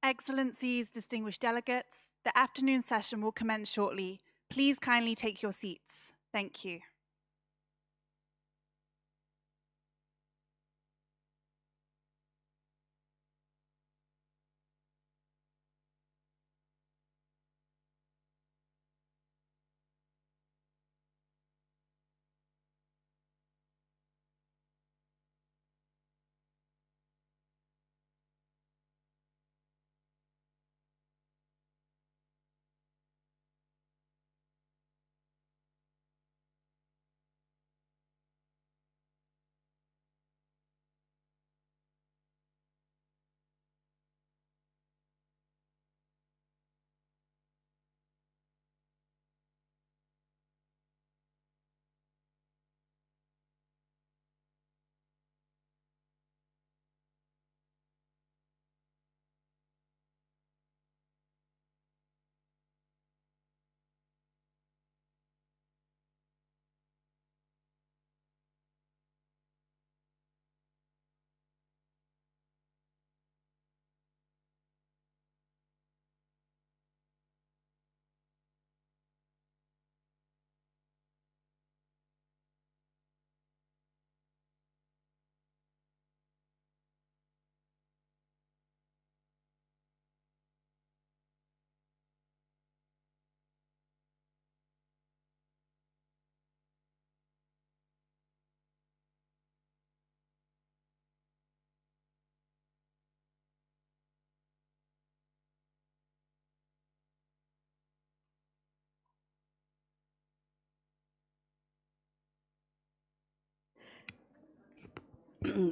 Excellencies, distinguished delegates, the afternoon session will commence shortly. Please kindly take your seats. Thank you.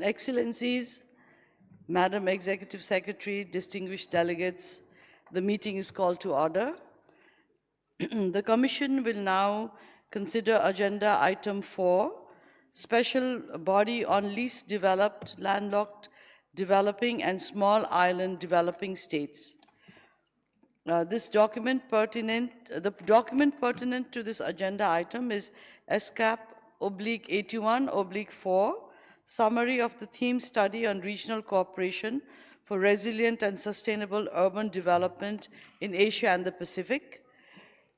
Excellencies, Madam Executive Secretary, distinguished delegates, the meeting is called to order. The Commission will now consider Agenda Item 4, Special Body on Least Developed, Landlocked, Developing and Small Island Developing States. The document pertinent to this agenda item is ESCAP/81/4, Summary of the Theme Study on Regional Cooperation for Resilient and Sustainable Urban Development in Asia and the Pacific.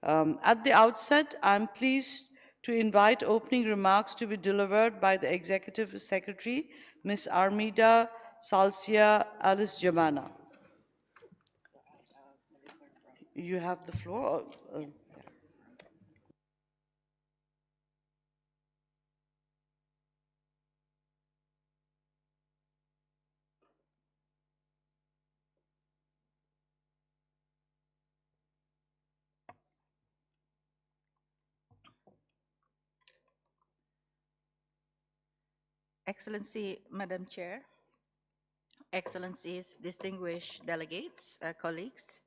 At the outset, I'm pleased to invite opening remarks to be delivered by the Executive Secretary, Ms. Armida Salcia Alice Jamana. You have the floor. Excellency, Madam Chair, Excellencies, distinguished delegates, colleagues,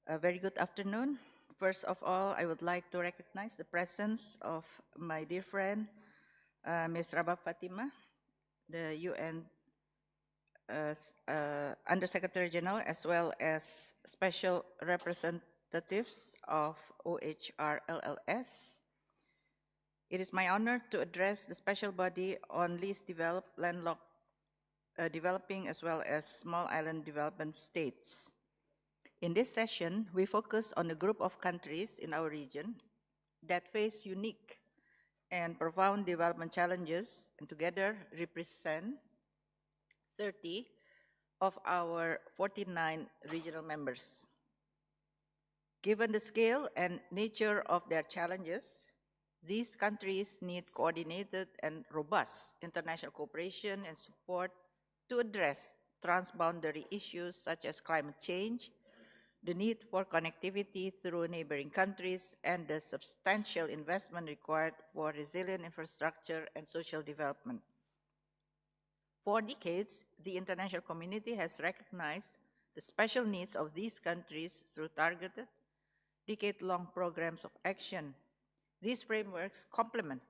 a very good afternoon. First of all, I would like to recognize the presence of my dear friend, Ms. Rabab Fatima, the UN Undersecretary General, as well as special representatives of OHR LLS. It is my honor to address the special body on least developed landlocked developing as well as small island development states. In this session, we focus on a group of countries in our region that face unique and profound development challenges and together represent 30 of our 49 regional members. Given the scale and nature of their challenges, these countries need coordinated and robust international cooperation and support to address transboundary issues such as climate change, the need for connectivity through neighboring countries, and the substantial investment required for resilient infrastructure and social development. For decades, the international community has recognized the special needs of these countries through targeted, decade-long programs of action. These frameworks complement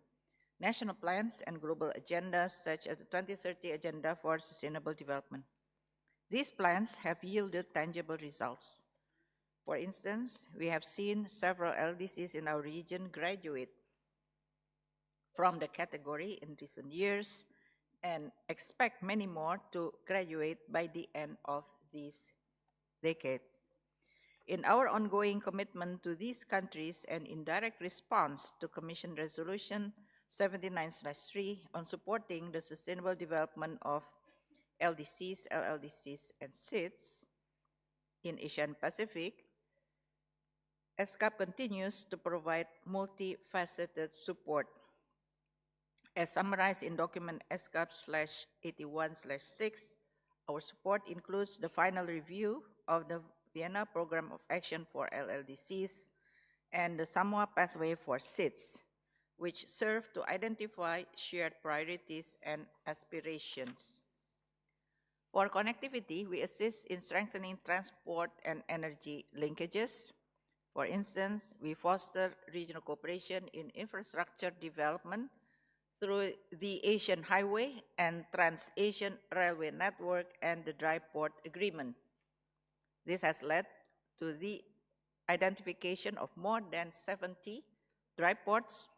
national plans and global agendas such as the 2030 Agenda for Sustainable Development. These plans have yielded tangible results. For instance, we have seen several LDCs in our region graduate from the category in recent years and expect many more to graduate by the end of this decade. In our ongoing commitment to these countries and in direct response to Commission Resolution 79/3 on supporting the sustainable development of LDCs, LLDCs, and SIDS in Asia and Pacific, ESCAP continues to provide multifaceted support. As summarized in document ESCAP/81/6, our support includes the final review of the Vienna Program of Action for LLDCs and the Samoa Pathway for SIDS, which serve to identify shared priorities and aspirations. For connectivity, we assist in strengthening transport and energy linkages. For instance, we foster regional cooperation in infrastructure development through the Asian Highway and Trans-Asian Railway Network and the Dry Port Agreement. This has led to the identification of more than 70 dry ports,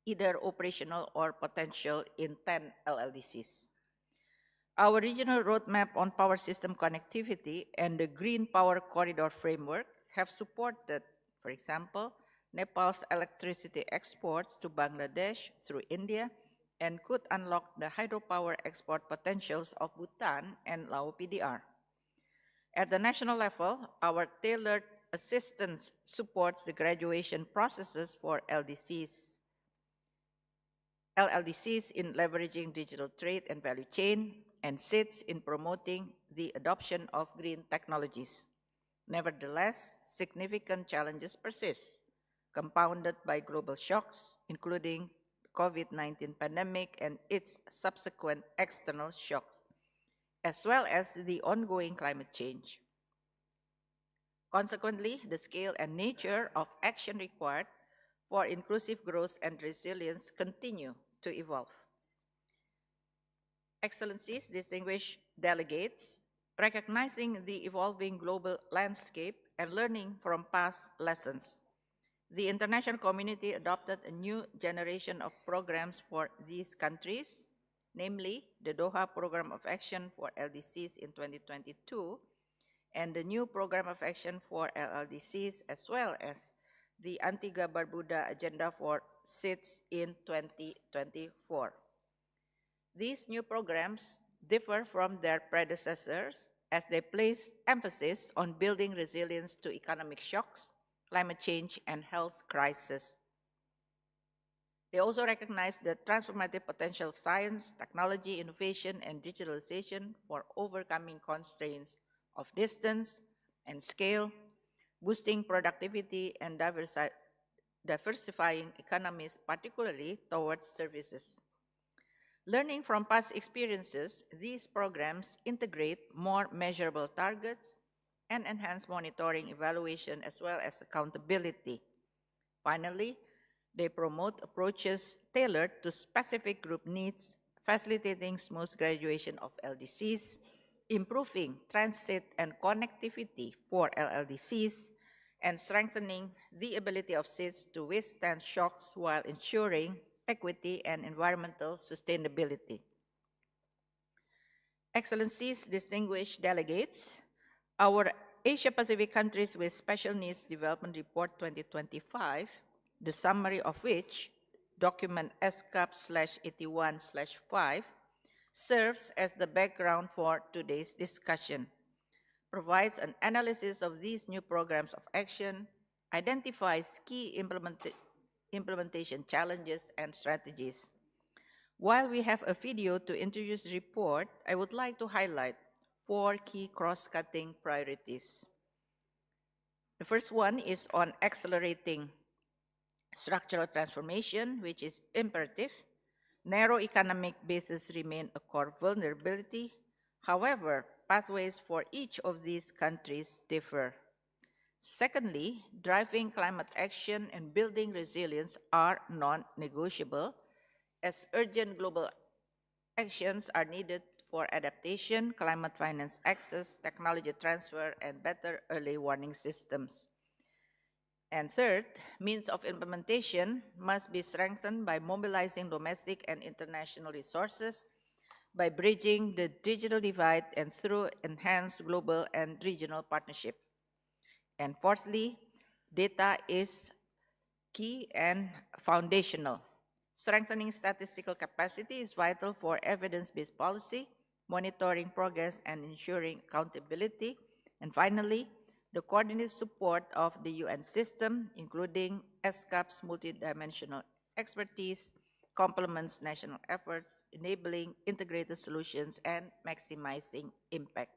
either operational or potential in 10 LLDCs. Our regional roadmap on power system connectivity and the Green Power Corridor framework have supported, for example, Nepal's electricity exports to Bangladesh through India and could unlock the hydropower export potentials of Bhutan and Lao PDR. At the national level, our tailored assistance supports the graduation processes for LLDCs in leveraging digital trade and value chain, and SIDS in promoting the adoption of green technologies. Nevertheless, significant challenges persist, compounded by global shocks, including COVID-19 pandemic and its subsequent external shocks, as well as the ongoing climate change. Consequently, the scale and nature of action required for inclusive growth and resilience continue to evolve. Excellencies, distinguished delegates, recognizing the evolving global landscape and learning from past lessons, the international community adopted a new generation of programs for these countries, namely the Doha Program of Action for LDCs in 2022 and the new Program of Action for LLDCs, as well as the Antigua-Barbuda Agenda for SIDS in 2024. These new programs differ from their predecessors as they place emphasis on building resilience to economic shocks, climate change, and health crisis. They also recognize the transformative potential of science, technology, innovation, and digitalization for overcoming constraints of distance and scale, boosting productivity, and diversifying economies, particularly towards services. Learning from past experiences, these programs integrate more measurable targets and enhance monitoring, evaluation, as well as accountability. Finally, they promote approaches tailored to specific group needs, facilitating smooth graduation of LDCs, improving transit and connectivity for LLDCs, and strengthening the ability of SIDS to withstand shocks while ensuring equity and environmental sustainability. Excellencies, distinguished delegates, our Asia-Pacific Countries with Special Needs Development Report 2025, the summary of which, document ESCAP/81/5, serves as the background for today's discussion, provides an analysis of these new programs of action, identifies key implementation challenges and strategies. While we have a video to introduce the report, I would like to highlight 4 key cross-cutting priorities. The first one is on accelerating structural transformation, which is imperative. Narrow economic bases remain a core vulnerability. However, pathways for each of these countries differ. Secondly, driving climate action and building resilience are non-negotiable, as urgent global actions are needed for adaptation, climate finance access, technology transfer, and better early warning systems. And third, means of implementation must be strengthened by mobilizing domestic and international resources by bridging the digital divide and through enhanced global and regional partnership. And fourthly, data is key and foundational. Strengthening statistical capacity is vital for evidence-based policy, monitoring progress, and ensuring accountability. And finally, the coordinated support of the UN system, including ESCAP's multidimensional expertise, complements national efforts, enabling integrated solutions and maximizing impact.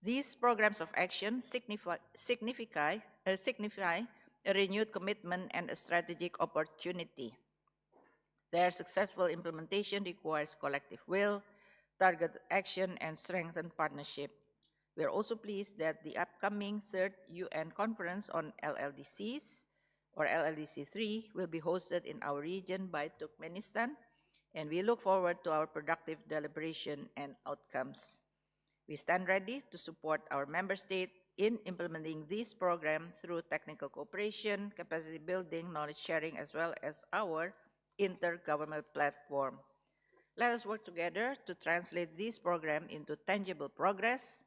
These programs of action signify a renewed commitment and a strategic opportunity. Their successful implementation requires collective will, targeted action, and strengthened partnership. We are also pleased that the upcoming third UN Conference on LLDCs, or LLDC 3, will be hosted in our region by Turkmenistan, and we look forward to our productive deliberation and outcomes. We stand ready to support our member state in implementing this program through technical cooperation, capacity building, knowledge sharing, as well as our intergovernmental platform. Let us work together to translate this program into tangible progress,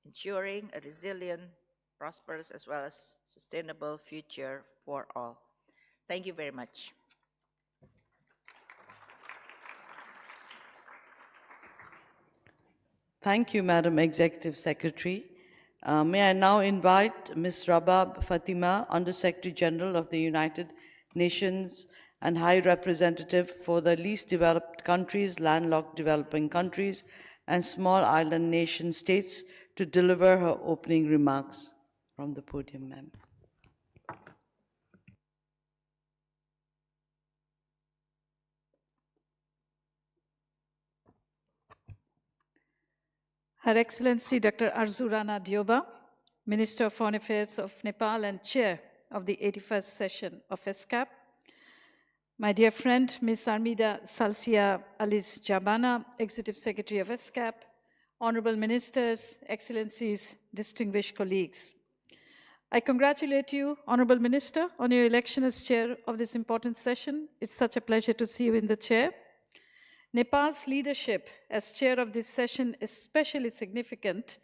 ensuring a resilient, prosperous, as well as sustainable future for all. Thank you very much. Thank you, Madam Executive Secretary. May I now invite Ms. Rabab Fatima, Under-Secretary General of the United Nations and High Representative for the Least Developed Countries, Landlocked Developing Countries, and Small Island Nation States to deliver her opening remarks. From the podium, ma'am. Her Excellency Dr. Arzurana Dioba, Minister of Foreign Affairs of Nepal and Chair of the 81st session of ESCAP, my dear friend Ms. Armida Salcia Alice Jabana, Executive Secretary of ESCAP, Honorable Ministers, Excellencies, distinguished colleagues. I congratulate you, Honorable Minister, on your election as chair of this important session. It's such a pleasure to see you in the chair. Nepal's leadership as chair of this session is especially significant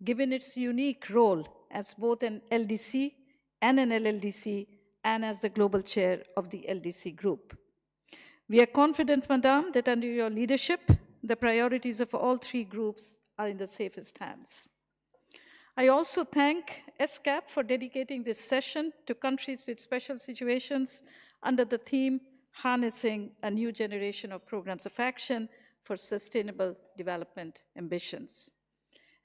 given its unique role as both an LDC and an LLDC and as the global chair of the LDC group. We are confident, Madam, that under your leadership, the priorities of all three groups are in the safest hands. I also thank ESCAP for dedicating this session to countries with special situations under the theme Harnessing a New Generation of Programs of Action for Sustainable Development Ambitions.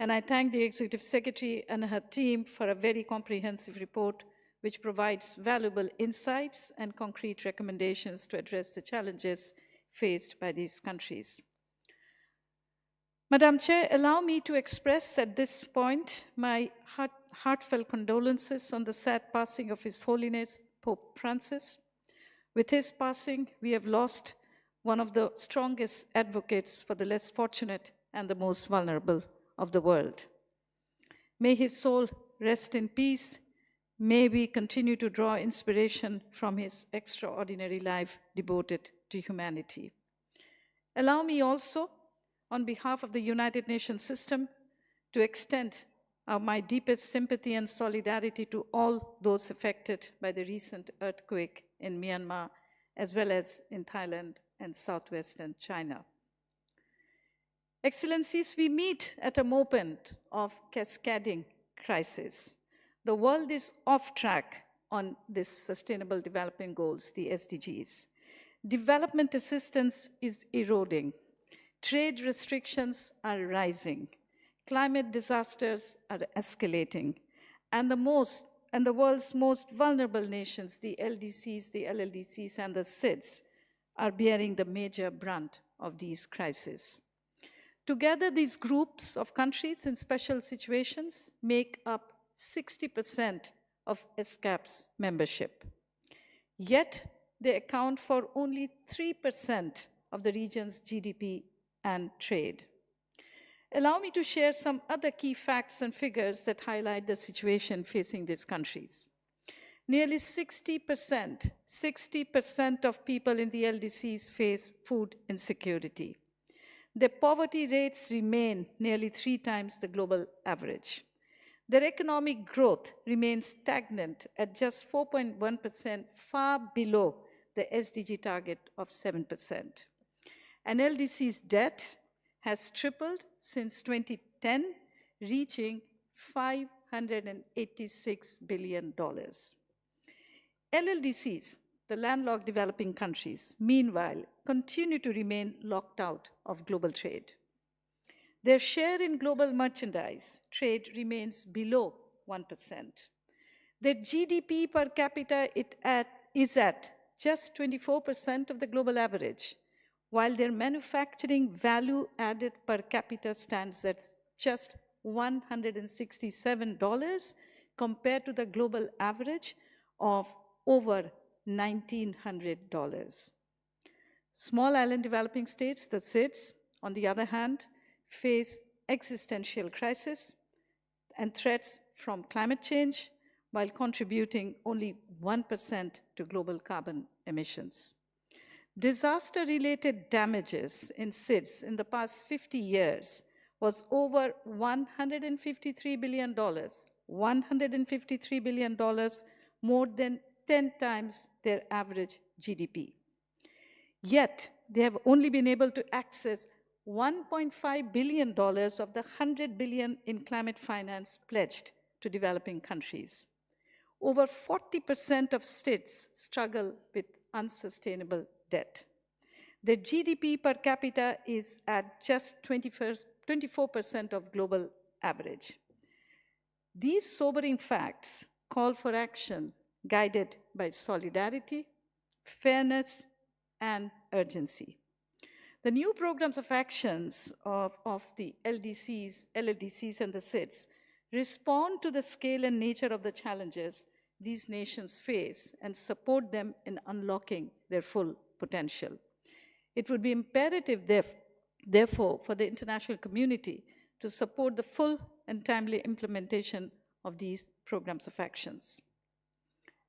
And I thank the Executive Secretary and her team for a very comprehensive report which provides valuable insights and concrete recommendations to address the challenges faced by these countries. Madam Chair, allow me to express at this point my heartfelt condolences on the sad passing of His Holiness Pope Francis. With his passing, we have lost one of the strongest advocates for the less fortunate and the most vulnerable of the world. May his soul rest in peace. May we continue to draw inspiration from his extraordinary life devoted to humanity. Allow me also, on behalf of the United Nations system, to extend my deepest sympathy and solidarity to all those affected by the recent earthquake in Myanmar, as well as in Thailand and southwestern China. Excellencies, we meet at a moment of cascading crisis. The world is off track on these Sustainable Development Goals, the SDGs. Development assistance is eroding. Trade restrictions are rising. Climate disasters are escalating. And the world's most vulnerable nations, the LDCs, the LLDCs, and the SIDS, are bearing the major brunt of these crises. Together, these groups of countries in special situations make up 60% of ESCAP's membership. Yet, they account for only 3% of the region's GDP and trade. Allow me to share some other key facts and figures that highlight the situation facing these countries. Nearly 60% of people in the LDCs face food insecurity. Their poverty rates remain nearly 3 times the global average. Their economic growth remains stagnant at just 4.1%, far below the SDG target of 7%. And LDC's debt has tripled since 2010, reaching $586 billion. LLDCs, the landlocked developing countries, meanwhile, continue to remain locked out of global trade. Their share in global merchandise trade remains below 1%. Their GDP per capita is at just 24% of the global average, while their manufacturing value added per capita stands at just $167 compared to the global average of over $1,900. Small island developing states, the SIDS, on the other hand, face existential crisis and threats from climate change while contributing only 1% to global carbon emissions. Disaster-related damages in SIDS in the past 50 years was over $153 billion, $153 billion, more than 10 times their average GDP. Yet, they have only been able to access $1.5 billion of the $100 billion in climate finance pledged to developing countries. Over 40% of states struggle with unsustainable debt. Their GDP per capita is at just 24% of global average. These sobering facts call for action guided by solidarity, fairness, and urgency. The new programs of actions of the LDCs, LLDCs, and the SIDS respond to the scale and nature of the challenges these nations face and support them in unlocking their full potential. It would be imperative, therefore, for the international community to support the full and timely implementation of these programs of actions.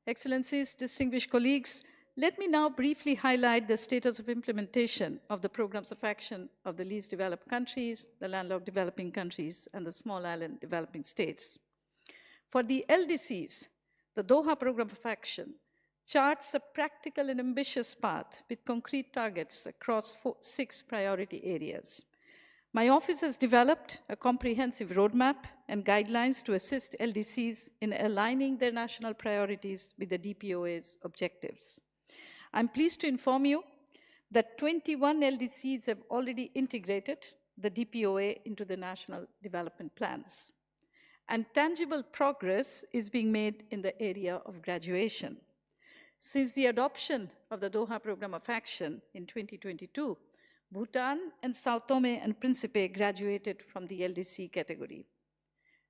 Excellencies, distinguished colleagues, let me now briefly highlight the status of implementation of the programs of action of the least developed countries, the landlocked developing countries, and the small island developing states. For the LDCs, the Doha Program of Action charts a practical and ambitious path with concrete targets across 6 priority areas. My office has developed a comprehensive roadmap and guidelines to assist LDCs in aligning their national priorities with the DPOA's objectives. I'm pleased to inform you that 21 LDCs have already integrated the DPOA into the national development plans. And tangible progress is being made in the area of graduation. Since the adoption of the Doha Program of Action in 2022, Bhutan and Sao Tome and Principe graduated from the LDC category.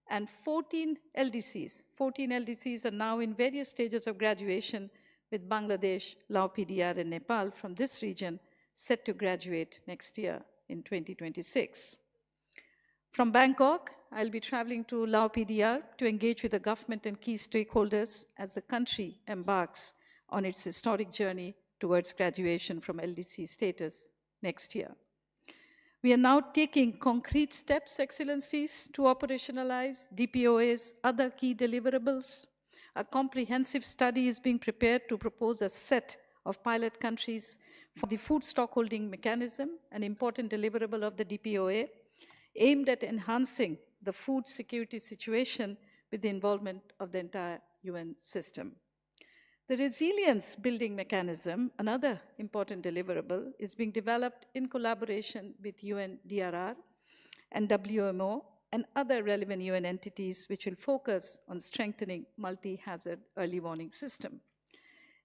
And 14 LDCs are now in various stages of graduation, with Bangladesh, Laos PDR, and Nepal from this region set to graduate next year in 2026. From Bangkok, I'll be traveling to Laos PDR to engage with the government and key stakeholders as the country embarks on its historic journey towards graduation from LDC status next year. We are now taking concrete steps, Excellencies, to operationalize DPOA's other key deliverables. A comprehensive study is being prepared to propose a set of pilot countries for the food stockholding mechanism, an important deliverable of the DPOA, aimed at enhancing the food security situation with the involvement of the entire UN system. The resilience building mechanism, another important deliverable, is being developed in collaboration with UNDRR and WMO and other relevant UN entities, which will focus on strengthening multi-hazard early warning system.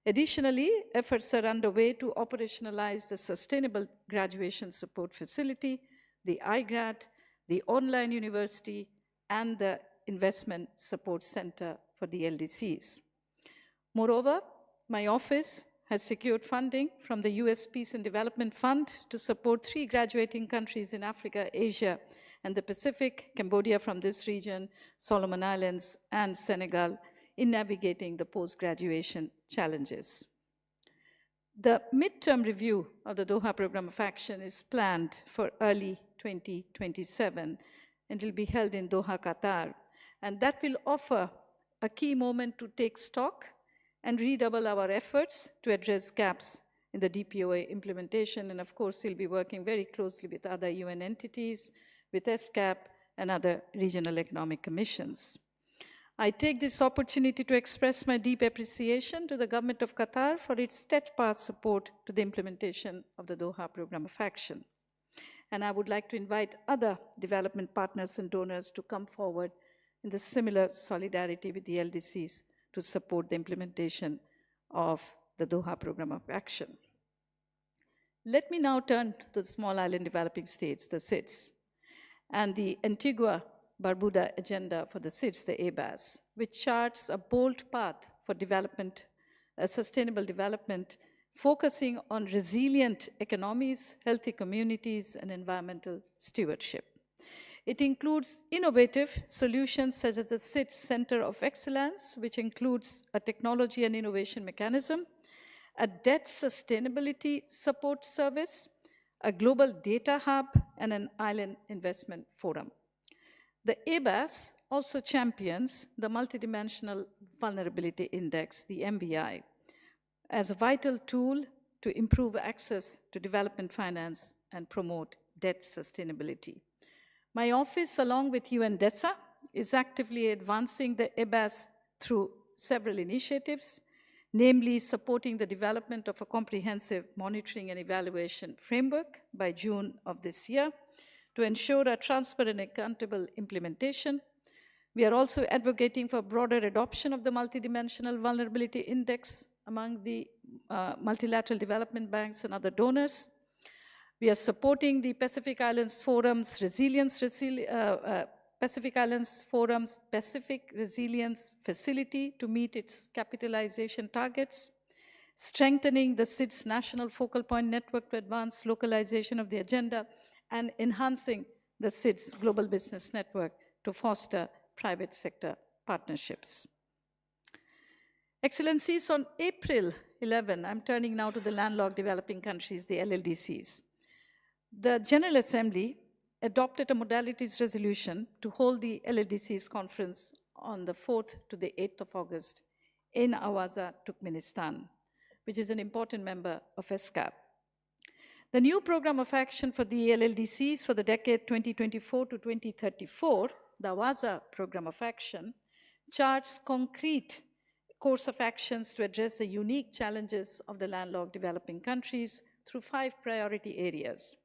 Additionally, efforts are underway to operationalize the Sustainable Graduation Support Facility, the iGrad, the online university, and the Investment Support Center for the LDCs. Moreover, my office has secured funding from the US Peace and Development Fund to support 3 graduating countries in Africa, Asia, and the Pacific, Cambodia from this region, Solomon Islands, and Senegal, in navigating the post-graduation challenges. The midterm review of the Doha Program of Action is planned for early 2027 and will be held in Doha, Qatar. And that will offer a key moment to take stock and redouble our efforts to address gaps in the DPOA implementation. And of course, we'll be working very closely with other UN entities, with ESCAP and other regional economic commissions. I take this opportunity to express my deep appreciation to the government of Qatar for its steadfast support to the implementation of the Doha Program of Action. And I would like to invite other development partners and donors to come forward in the similar solidarity with the LDCs to support the implementation of the Doha Program of Action. Let me now turn to the small island developing states, the SIDS, and the Antigua-Barbuda agenda for the SIDS, the ABAS, which charts a bold path for development, sustainable development, focusing on resilient economies, healthy communities, and environmental stewardship. It includes innovative solutions such as the SIDS Center of Excellence, which includes a technology and innovation mechanism, a debt sustainability support service, a global data hub, and an island investment forum. The ABAS also champions the Multidimensional Vulnerability Index, the MVI, as a vital tool to improve access to development finance and promote debt sustainability. My office, along with UNDESA, is actively advancing the ABAS through several initiatives, namely supporting the development of a comprehensive monitoring and evaluation framework by June of this year to ensure a transparent and accountable implementation. We are also advocating for broader adoption of the Multidimensional Vulnerability Index among the multilateral development banks and other donors. We are supporting the Pacific Islands Forum's Pacific Islands Forum's Pacific Resilience Facility to meet its capitalization targets, strengthening the SIDS National Focal Point Network to advance localization of the agenda, and enhancing the SIDS Global Business Network to foster private sector partnerships. Excellencies, on April 11, I'm turning now to the landlocked developing countries, the LLDCs. The General Assembly adopted a modalities resolution to hold the LLDCs conference on the 4th to the 8th of August in Awaza, Turkmenistan, which is an important member of ESCAP. The new program of action for the LLDCs for the decade 2024 to 2034, the Awaza program of action, charts concrete course of actions to address the unique challenges of the landlocked developing countries through 5 priority areas.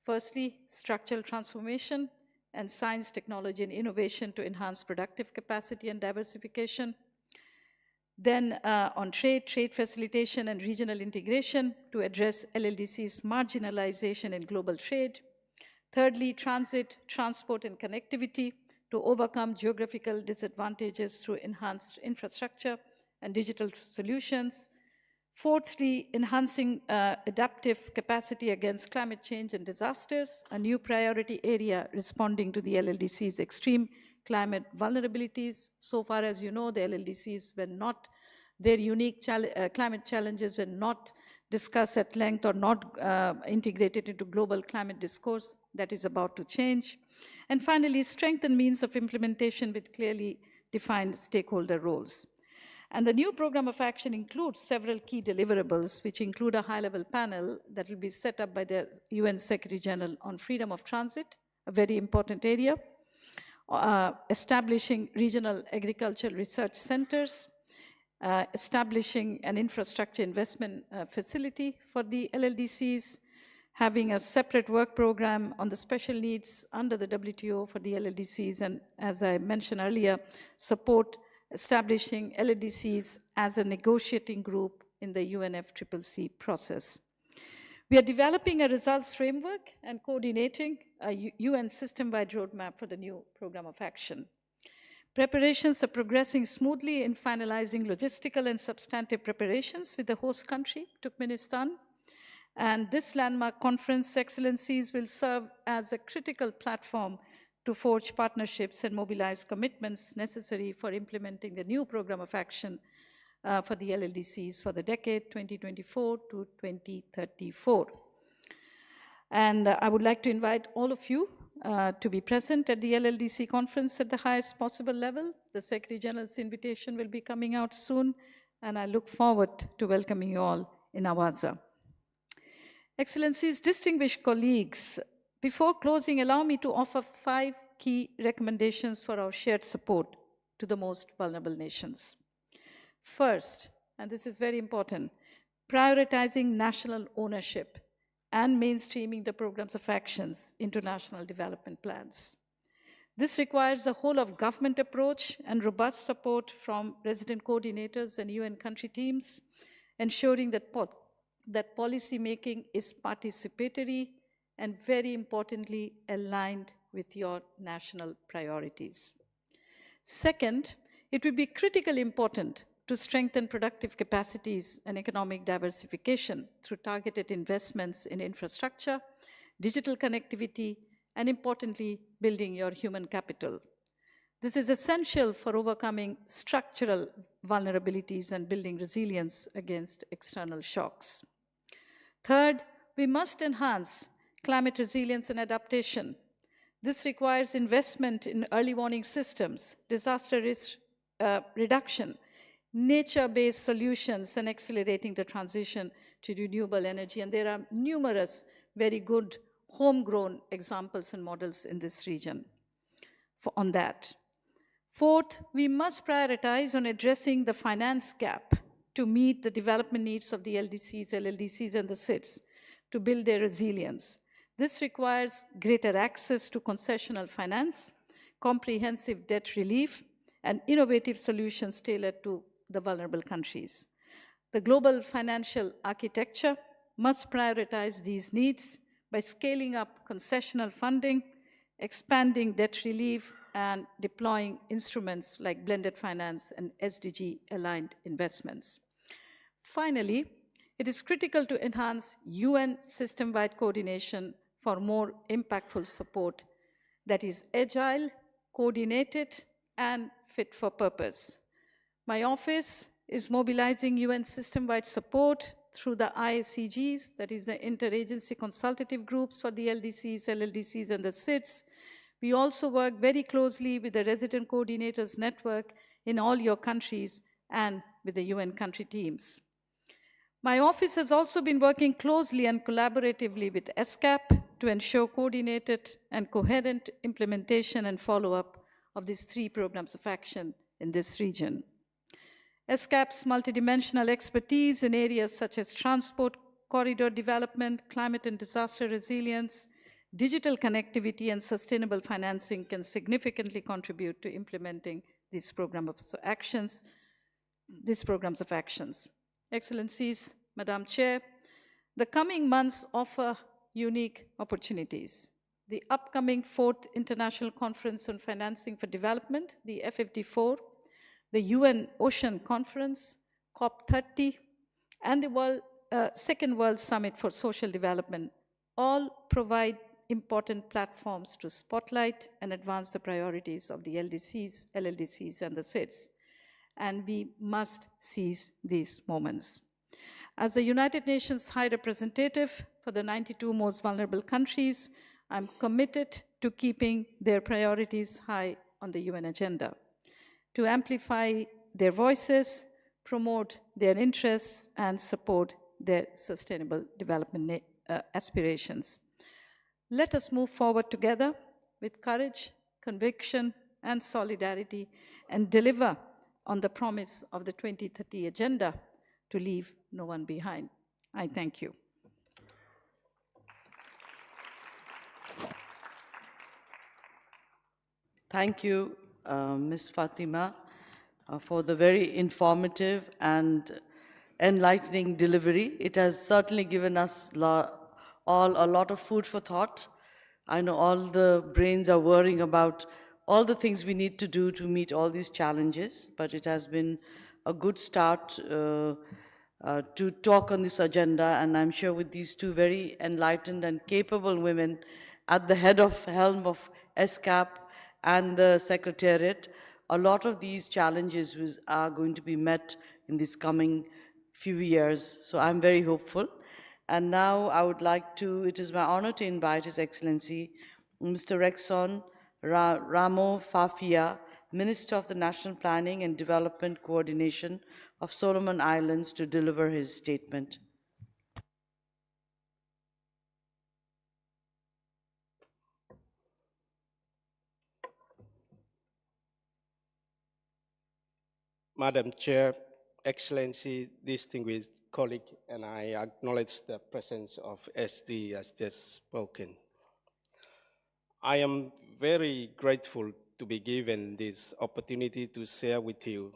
Firstly, structural transformation and science, technology, and innovation to enhance productive capacity and diversification. Then on trade facilitation and regional integration to address LLDC's marginalization in global trade. Thirdly, transit, transport, and connectivity to overcome geographical disadvantages through enhanced infrastructure and digital solutions. Fourthly, enhancing adaptive capacity against climate change and disasters, a new priority area responding to the LLDC's extreme climate vulnerabilities. So far as you know, the LLDCs were not, their unique climate challenges were not discussed at length or not integrated into global climate discourse. That is about to change. And finally, strengthen means of implementation with clearly defined stakeholder roles. And the new program of action includes several key deliverables, which include a high-level panel that will be set up by the UN Secretary General on freedom of transit, a very important area, establishing regional agricultural research centers, establishing an infrastructure investment facility for the LLDCs, having a separate work program on the special needs under the WTO for the LLDCs, and as I mentioned earlier, support establishing LLDCs as a negotiating group in the UNFCCC process. We are developing a results framework and coordinating a UN system-wide roadmap for the new program of action. Preparations are progressing smoothly in finalizing logistical and substantive preparations with the host country, Turkmenistan. And this landmark conference, Excellencies, will serve as a critical platform to forge partnerships and mobilize commitments necessary for implementing the new program of action for the LLDCs for the decade 2024 to 2034. And I would like to invite all of you to be present at the LLDC conference at the highest possible level. The Secretary General's invitation will be coming out soon, and I look forward to welcoming you all in Awaza. Excellencies, distinguished colleagues, before closing, allow me to offer 5 key recommendations for our shared support to the most vulnerable nations. First, and this is very important, prioritizing national ownership and mainstreaming the programs of actions into national development plans. This requires a whole of government approach and robust support from resident coordinators and UN country teams, ensuring that policy making is participatory and, very importantly, aligned with your national priorities. Second, it will be critically important to strengthen productive capacities and economic diversification through targeted investments in infrastructure, digital connectivity, and importantly, building your human capital. This is essential for overcoming structural vulnerabilities and building resilience against external shocks. Third, we must enhance climate resilience and adaptation. This requires investment in early warning systems, disaster risk reduction, nature-based solutions, and accelerating the transition to renewable energy. And there are numerous very good homegrown examples and models in this region on that. Fourth, we must prioritize on addressing the finance gap to meet the development needs of the LDCs, LLDCs, and the SIDS to build their resilience. This requires greater access to concessional finance, comprehensive debt relief, and innovative solutions tailored to the vulnerable countries. The global financial architecture must prioritize these needs by scaling up concessional funding, expanding debt relief, and deploying instruments like blended finance and SDG-aligned investments. Finally, it is critical to enhance UN system-wide coordination for more impactful support that is agile, coordinated, and fit for purpose. My office is mobilizing UN system-wide support through the IACGs, that is the interagency consultative groups for the LDCs, LLDCs, and the SIDS. We also work very closely with the resident coordinators network in all your countries and with the UN country teams. My office has also been working closely and collaboratively with ESCAP to ensure coordinated and coherent implementation and follow-up of these 3 programs of action in this region. ESCAP's multidimensional expertise in areas such as transport, corridor development, climate and disaster resilience, digital connectivity, and sustainable financing can significantly contribute to implementing these programs of actions. Excellencies, Madam Chair, the coming months offer unique opportunities. The upcoming 4th International Conference on Financing for Development, the FFD4, the UN Ocean Conference, COP30, and the Second World Summit for Social Development all provide important platforms to spotlight and advance the priorities of the LDCs, LLDCs, and the SIDS. And we must seize these moments. As the United Nations High Representative for the 92 most vulnerable countries, I'm committed to keeping their priorities high on the UN agenda, to amplify their voices, promote their interests, and support their sustainable development aspirations. Let us move forward together with courage, conviction, and solidarity, and deliver on the promise of the 2030 Agenda to leave no one behind. I thank you. Thank you, Ms. Fatima, for the very informative and enlightening delivery. It has certainly given us all a lot of food for thought. I know all the brains are worrying about all the things we need to do to meet all these challenges, but it has been a good start to talk on this agenda, and I'm sure with these 2 very enlightened and capable women at the helm of ESCAP and the Secretariat, a lot of these challenges are going to be met in these coming few years. So I'm very hopeful. And now I would like to, it is my honor to invite His Excellency, Mr. Rexon Ramo Fafia, Minister of the National Planning and Development Coordination of Solomon Islands, to deliver his statement. Madam Chair, Excellency, distinguished colleague, and I acknowledge the presence of SD as just spoken. I am very grateful to be given this opportunity to share with you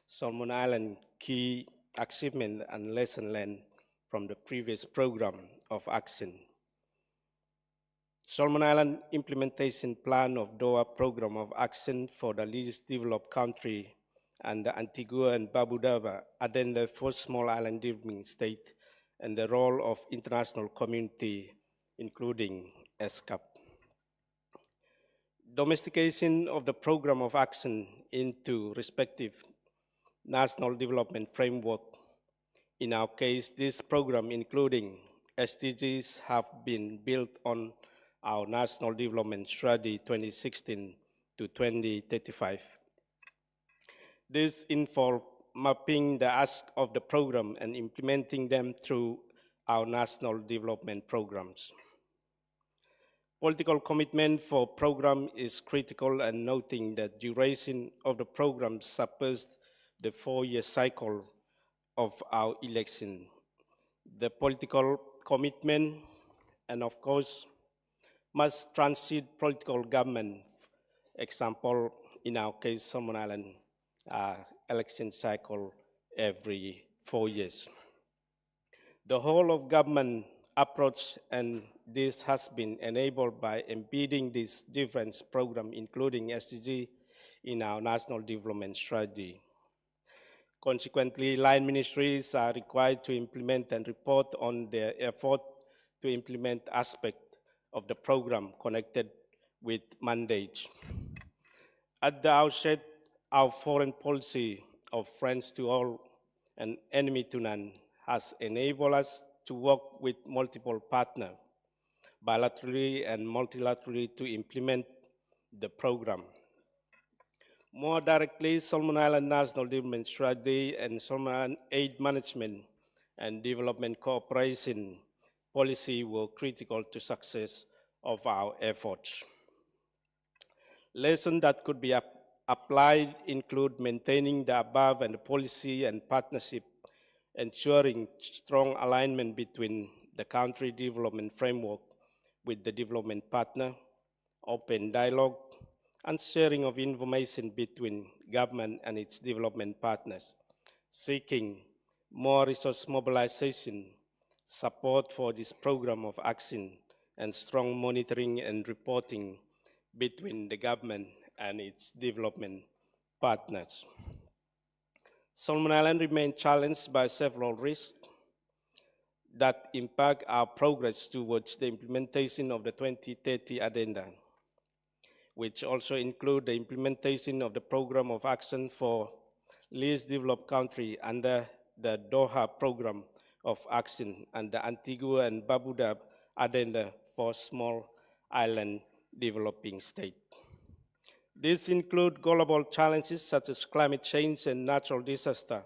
Solomon Island key achievement and lesson learned from the previous program of action. Solomon Island Implementation Plan of Doha Program of Action for the Least Developed Country and the Antigua and Barbuda Addenda for Small Island Developing State and the role of international community, including ESCAP. Domestication of the program of action into respective national development framework. In our case, this program, including SDGs, have been built on our National Development Strategy 2016 to 2035. This involves mapping the asks of the program and implementing them through our national development programs. Political commitment for program is critical, and noting that duration of the program surpassed the 4-year cycle of our election. The political commitment, and of course, must transit political government. Example, in our case, Solomon Island election cycle every 4 years. The whole of government approach, and this has been enabled by embedding this different program, including SDG, in our national development strategy. Consequently, line ministries are required to implement and report on their effort to implement aspects of the program connected with mandates. At the outset, our foreign policy of friends to all and enemy to none has enabled us to work with multiple partners, bilaterally and multilaterally, to implement the program. More directly, Solomon Island National Development Strategy and Solomon Island Aid Management and Development Cooperation policy were critical to success of our efforts. Lessons that could be applied include maintaining the above and the policy and partnership, ensuring strong alignment between the country development framework with the development partner, open dialogue, and sharing of information between government and its development partners, seeking more resource mobilization, support for this program of action, and strong monitoring and reporting between the government and its development partners. Solomon Island remains challenged by several risks that impact our progress towards the implementation of the 2030 Agenda, which also include the implementation of the Program of Action for Least Developed Country under the Doha Program of Action and the Antigua and Barbuda Addenda for Small Island Developing State. These include global challenges such as climate change and natural disaster,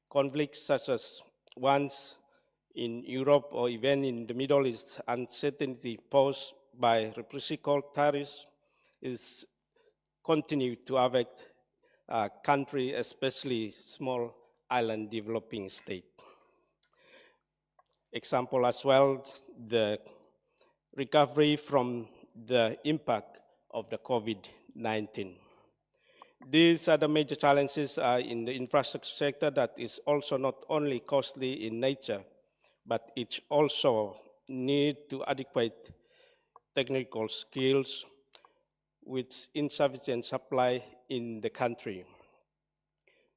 conflicts such as ones in Europe or even in the Middle East, uncertainty posed by reciprocal tariffs is continue to affect country, especially small island developing state. Example as well, the recovery from the impact of the COVID-19. These are the major challenges in the infrastructure sector that is also not only costly in nature, but it also need to adequate technical skills with insufficient supply in the country.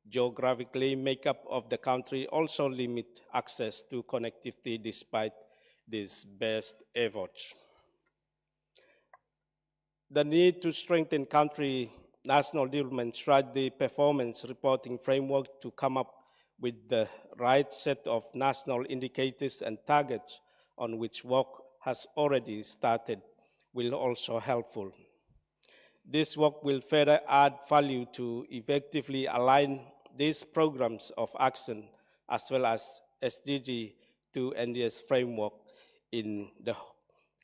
Geographically, makeup of the country also limit access to connectivity despite these best efforts. The need to strengthen country national development strategy performance reporting framework to come up with the right set of national indicators and targets on which work has already started will also helpful. This work will further add value to effectively align these programs of action as well as SDG to NDS framework in the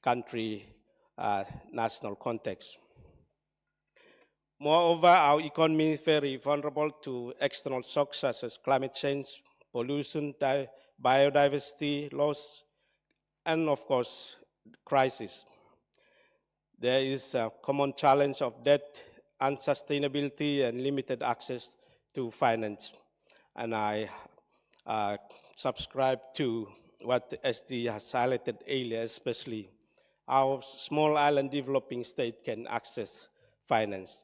country national context. Moreover, our economy is very vulnerable to external shocks such as climate change, pollution, biodiversity loss, and of course, crisis. There is a common challenge of debt, unsustainability, and limited access to finance. And I subscribe to what SD has highlighted earlier, especially how small island developing state can access finance.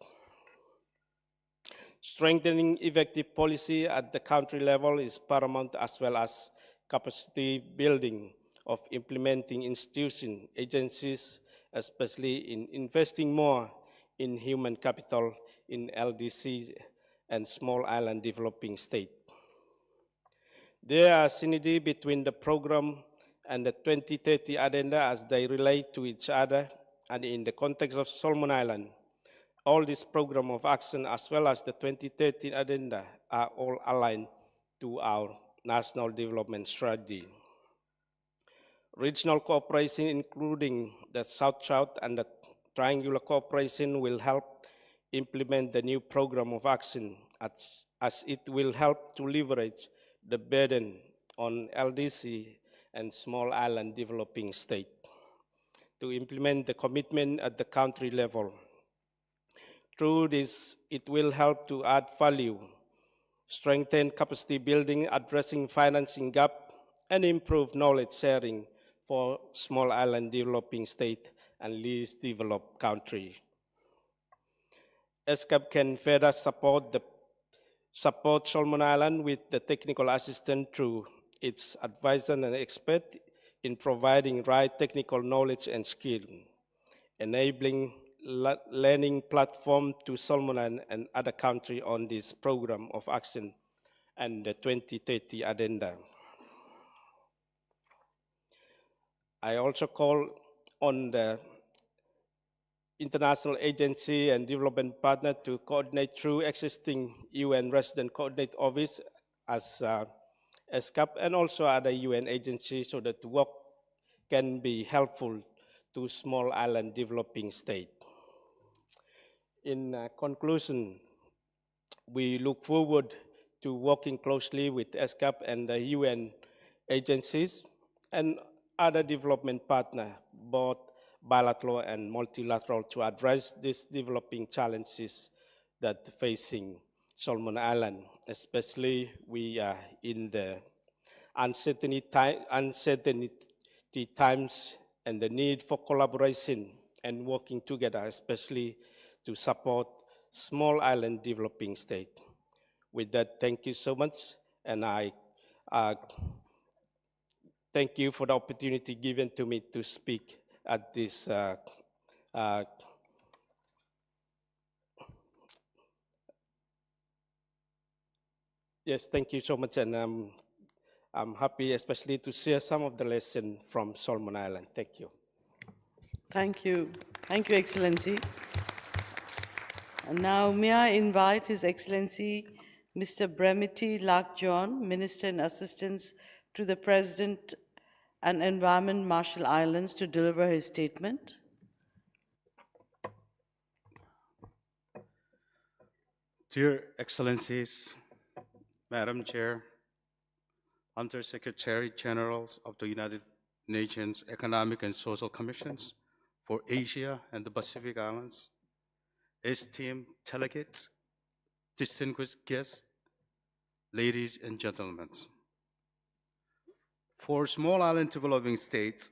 Strengthening effective policy at the country level is paramount, as well as capacity building of implementing institutions, agencies, especially in investing more in human capital in LDC and small island developing state. There are synergy between the program and the 2030 agenda as they relate to each other, and in the context of Solomon Island, all this program of action as well as the 2030 agenda are all aligned to our national development strategy. Regional cooperation, including the South-South and the Triangular Cooperation, will help implement the new program of action as it will help to leverage the burden on LDC and small island developing state to implement the commitment at the country level. Through this, it will help to add value, strengthen capacity building, addressing financing gap, and improve knowledge sharing for small island developing state and least developed countries. ESCAP can further support Solomon Island with the technical assistance through its advisor and expert in providing right technical knowledge and skill, enabling learning platform to Solomon and other countries on this program of action and the 2030 agenda. I also call on the international agency and development partner to coordinate through existing UN Resident Coordinate Office as ESCAP and also other UN agencies so that work can be helpful to small island developing state. In conclusion, we look forward to working closely with ESCAP and the UN agencies and other development partners, both bilateral and multilateral, to address these developing challenges that facing Solomon Island, especially we are in the uncertainty times and the need for collaboration and working together, especially to support small island developing state. With that, thank you so much, and I thank you for the opportunity given to me to speak at this yes, thank you so much, and I'm happy especially to share some of the lessons from Solomon Island. Thank you. Thank you. Thank you, Excellency. And now may I invite His Excellency Mr. Bremiti Lakjon, Minister in Assistance to the President and Environment Marshall Islands, to deliver his statement. Dear Excellencies, Madam Chair, Under Secretary Generals of the United Nations Economic and Social Commissions for Asia and the Pacific Islands, esteemed delegates, distinguished guests, ladies and gentlemen. For small island developing states,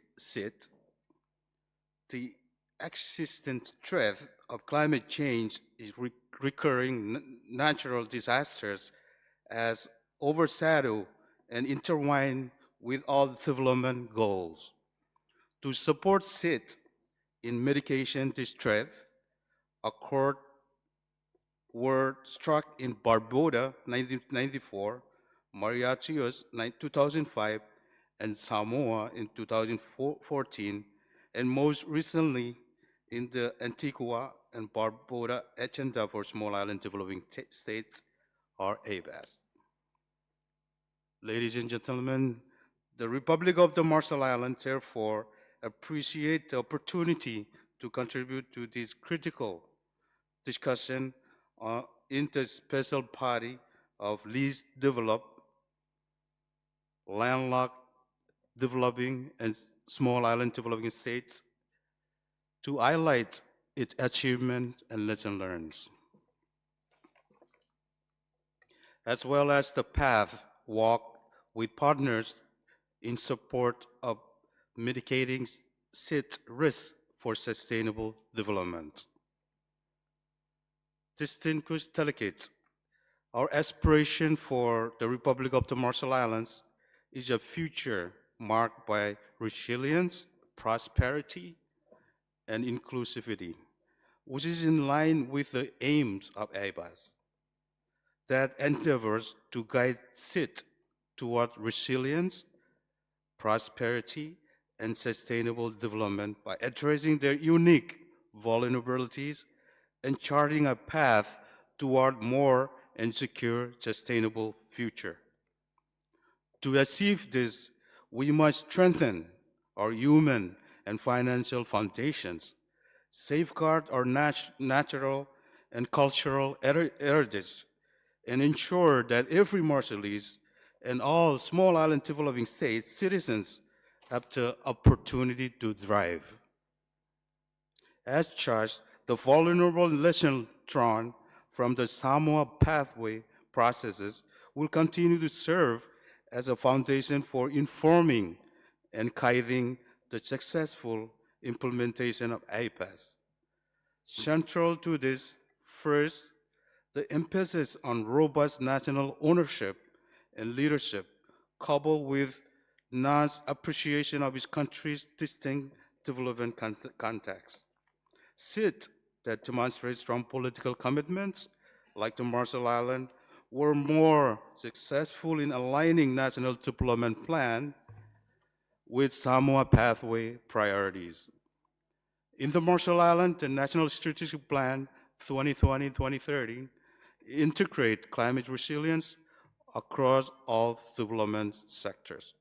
the existent threat of climate change is recurring natural disasters as overshadow and intertwine with all development goals. To support SIT in mitigation this threat, a court were struck in Barbuda, 1994, Mauritius 2005, and Samoa in 2014, and most recently in the Antigua and Barbuda Agenda for Small Island Developing States, or ABAS. Ladies and gentlemen, the Republic of the Marshall Islands therefore appreciate the opportunity to contribute to this critical discussion in the special party of least developed, landlocked, developing, and small island developing states to highlight its achievements and lessons learned, as well as the path walked with partners in support of mitigating its risks for sustainable development. Distinguished delegates, our aspiration for the Republic of the Marshall Islands is a future marked by resilience, prosperity, and inclusivity, which is in line with the aims of ABAS, that endeavors to guide it toward resilience, prosperity, and sustainable development by addressing their unique vulnerabilities and charting a path toward more and secure, sustainable future. To achieve this, we must strengthen our human and financial foundations, safeguard our natural and cultural heritage, and ensure that every Marshallese and all small island developing states citizens have the opportunity to thrive. As such, the vulnerable lessons drawn from the Samoa pathway processes will continue to serve as a foundation for informing and guiding the successful implementation of APAS. Central to this, first, the emphasis on robust national ownership and leadership, coupled with NA's appreciation of its country's distinct development context. SIT that demonstrates strong political commitments, like the Marshall Islands, were more successful in aligning national development plan with Samoa pathway priorities. In the Marshall Islands, the National Strategic Plan 2020-2030 integrate climate resilience across all development sectors.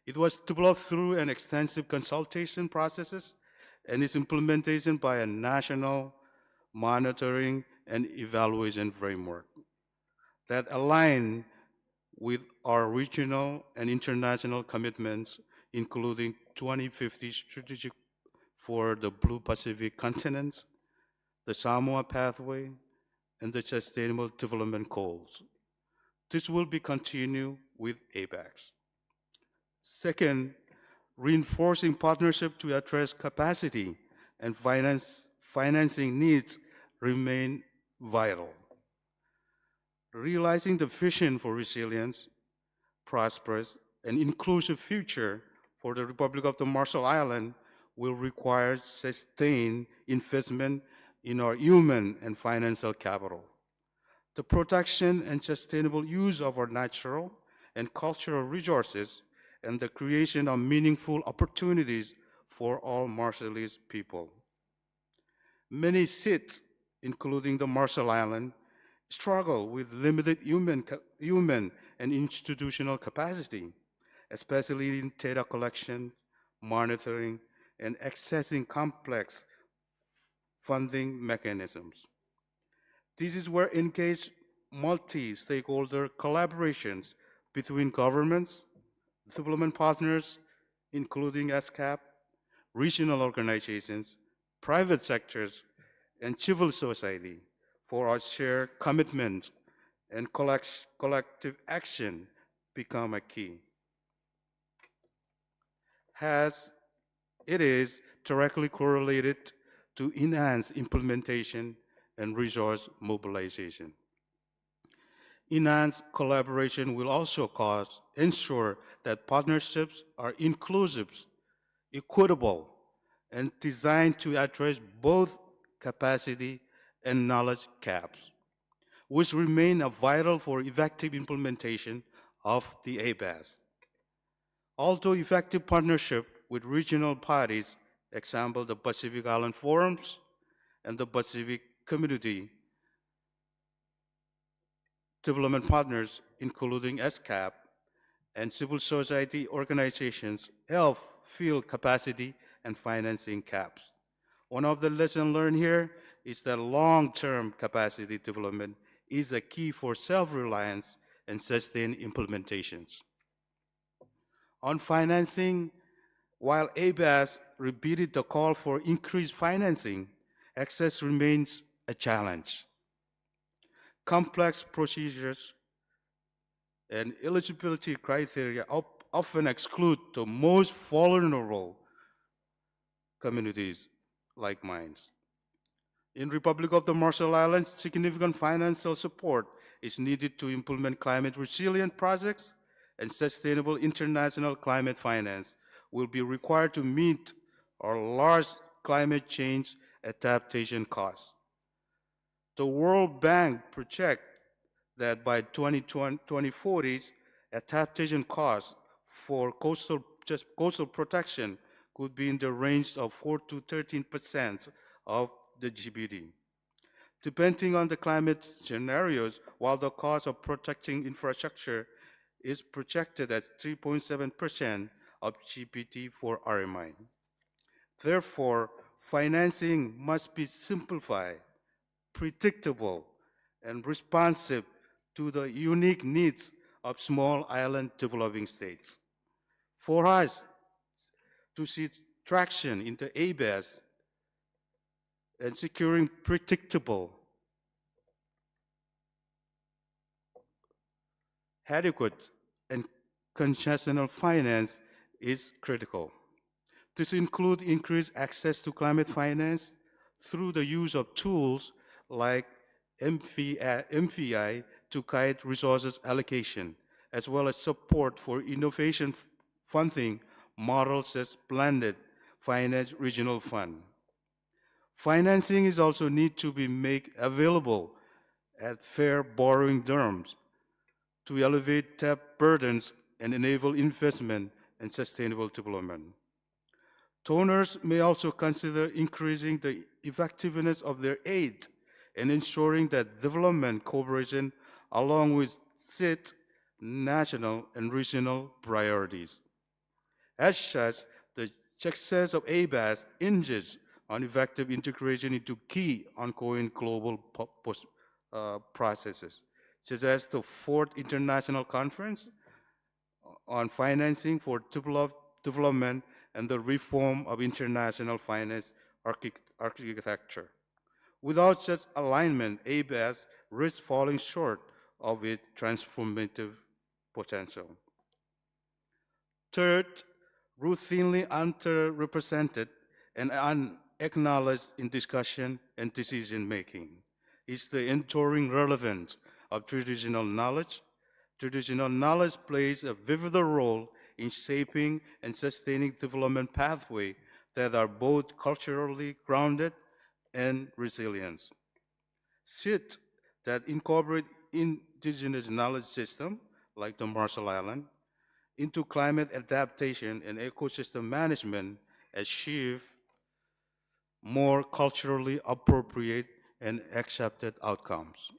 It was developed through an extensive consultation processes and its implementation by a national monitoring and evaluation framework that align with our regional and international commitments, including 2050 strategic for the Blue Pacific continent, the Samoa pathway, and the Sustainable Development Goals. This will be continued with ABACS. Second, reinforcing partnership to address capacity and financing needs remain vital. Realizing the vision for resilience, prosperous, and inclusive future for the Republic of the Marshall Islands will require sustained investment in our human and financial capital. The protection and sustainable use of our natural and cultural resources and the creation of meaningful opportunities for all Marshallese people. Many SITs, including the Marshall Islands, struggle with limited human and institutional capacity, especially in data collection, monitoring, and accessing complex funding mechanisms. This is where engaged multi-stakeholder collaborations between governments, development partners, including ESCAP, regional organizations, private sectors, and civil society for our shared commitment and collective action become a key. As it is directly correlated to enhance implementation and resource mobilization. Enhanced collaboration will also ensure that partnerships are inclusive, equitable, and designed to address both capacity and knowledge gaps, which remain vital for effective implementation of the ABAS. Although effective partnership with regional parties, example the Pacific Island Forums and the Pacific Community Development Partners, including ESCAP, and civil society organizations help fill capacity and financing gaps. One of the lessons learned here is that long-term capacity development is a key for self-reliance and sustained implementations. On financing, while ABAS repeated the call for increased financing, access remains a challenge. Complex procedures and eligibility criteria often exclude the most vulnerable communities like mine. In Republic of the Marshall Islands, significant financial support is needed to implement climate resilient projects, and sustainable international climate finance will be required to meet our large climate change adaptation costs. The World Bank projects that by 2040, adaptation costs for coastal protection could be in the range of 4 to 13% of the GDP. Depending on the climate scenarios, while the cost of protecting infrastructure is projected at 3.7% of GPT for RMI. Therefore, financing must be simplified, predictable, and responsive to the unique needs of small island developing states. For us to see traction in the ABAS and securing predictable, adequate, and concessional finance is critical. This includes increased access to climate finance through the use of tools like MVI to guide resources allocation, as well as support for innovation funding models such as blended finance regional fund. Financing is also need to be made available at fair borrowing terms to elevate debt burdens and enable investment and sustainable development. Donors may also consider increasing the effectiveness of their aid and ensuring that development cooperation along with state, national, and regional priorities. As such, the success of ABAS hinges on effective integration into key ongoing global processes, such as the 4th International Conference on Financing for Development and the reform of international finance architecture. Without such alignment, ABAS risks falling short of its transformative potential. Third, routinely underrepresented and unacknowledged in discussion and decision-making is the enduring relevance of traditional knowledge. Traditional knowledge plays a pivotal role in shaping and sustaining development pathways that are both culturally grounded and resilient. SIT that incorporate indigenous knowledge system, like the Marshall Islands, into climate adaptation and ecosystem management achieve more culturally appropriate and accepted outcomes.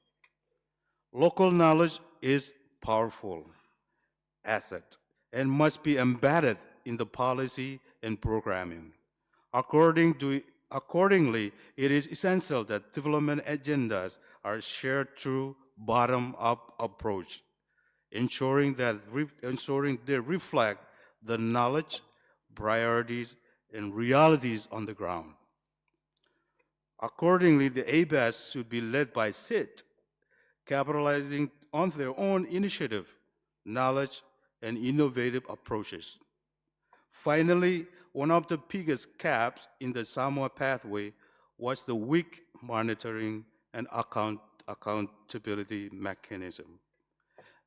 Local knowledge is powerful asset and must be embedded in the policy and programming. Accordingly, it is essential that development agendas are shared through bottom-up approach, ensuring they reflect the knowledge, priorities, and realities on the ground. Accordingly, the ABAS should be led by SIT, capitalizing on their own initiative, knowledge, and innovative approaches. Finally, one of the biggest gaps in the Samoa pathway was the weak monitoring and accountability mechanism.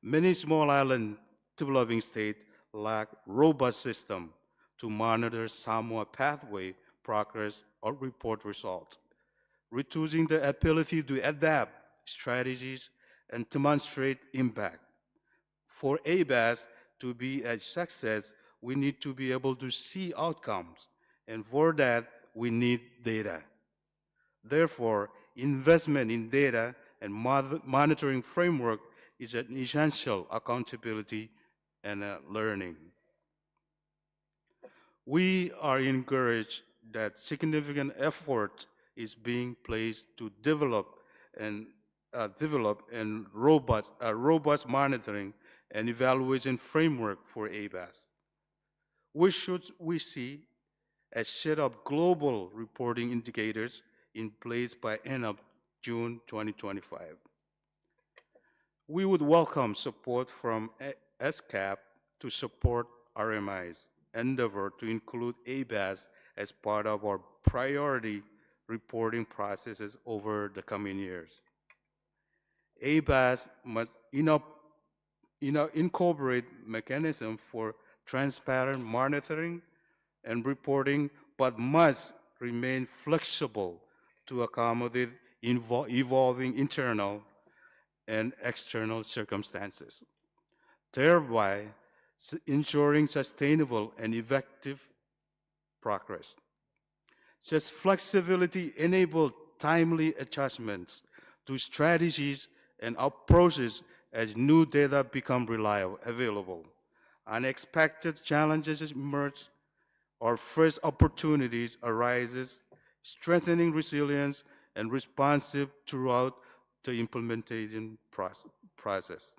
Many small island developing states lack robust system to monitor Samoa pathway progress or report results, reducing the ability to adapt strategies and demonstrate impact. For ABAS to be a success, we need to be able to see outcomes, and for that, we need data. Therefore, investment in data and monitoring framework is an essential accountability and learning. We are encouraged that significant effort is being placed to develop robust monitoring and evaluation framework for ABAS. We see a set of global reporting indicators in place by end of June 2025. We would welcome support from ESCAP to support RMI's endeavor to include ABAS as part of our priority reporting processes over the coming years. ABAS must incorporate mechanisms for transparent monitoring and reporting, but must remain flexible to accommodate evolving internal and external circumstances, thereby ensuring sustainable and effective progress. Such flexibility enables timely adjustments to strategies and approaches as new data become available. Unexpected challenges emerge or fresh opportunities arises, strengthening resilience and responsive throughout the implementation process.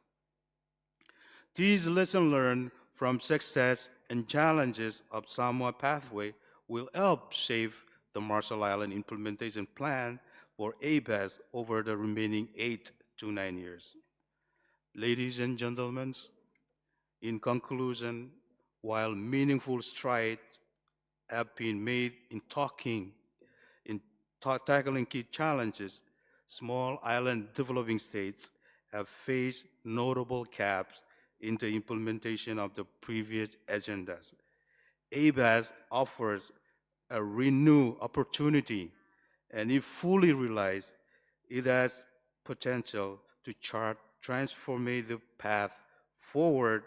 These lessons learned from success and challenges of Samoa Pathway will help shape the Marshall Island implementation plan for ABAS over the remaining 8 to 9 years. Ladies and gentlemen, in conclusion, while meaningful strides have been made in tackling key challenges, small island developing states have faced notable gaps in the implementation of the previous agendas. ABAS offers a renewed opportunity, and if fully realized, it has potential to chart transformative path forward,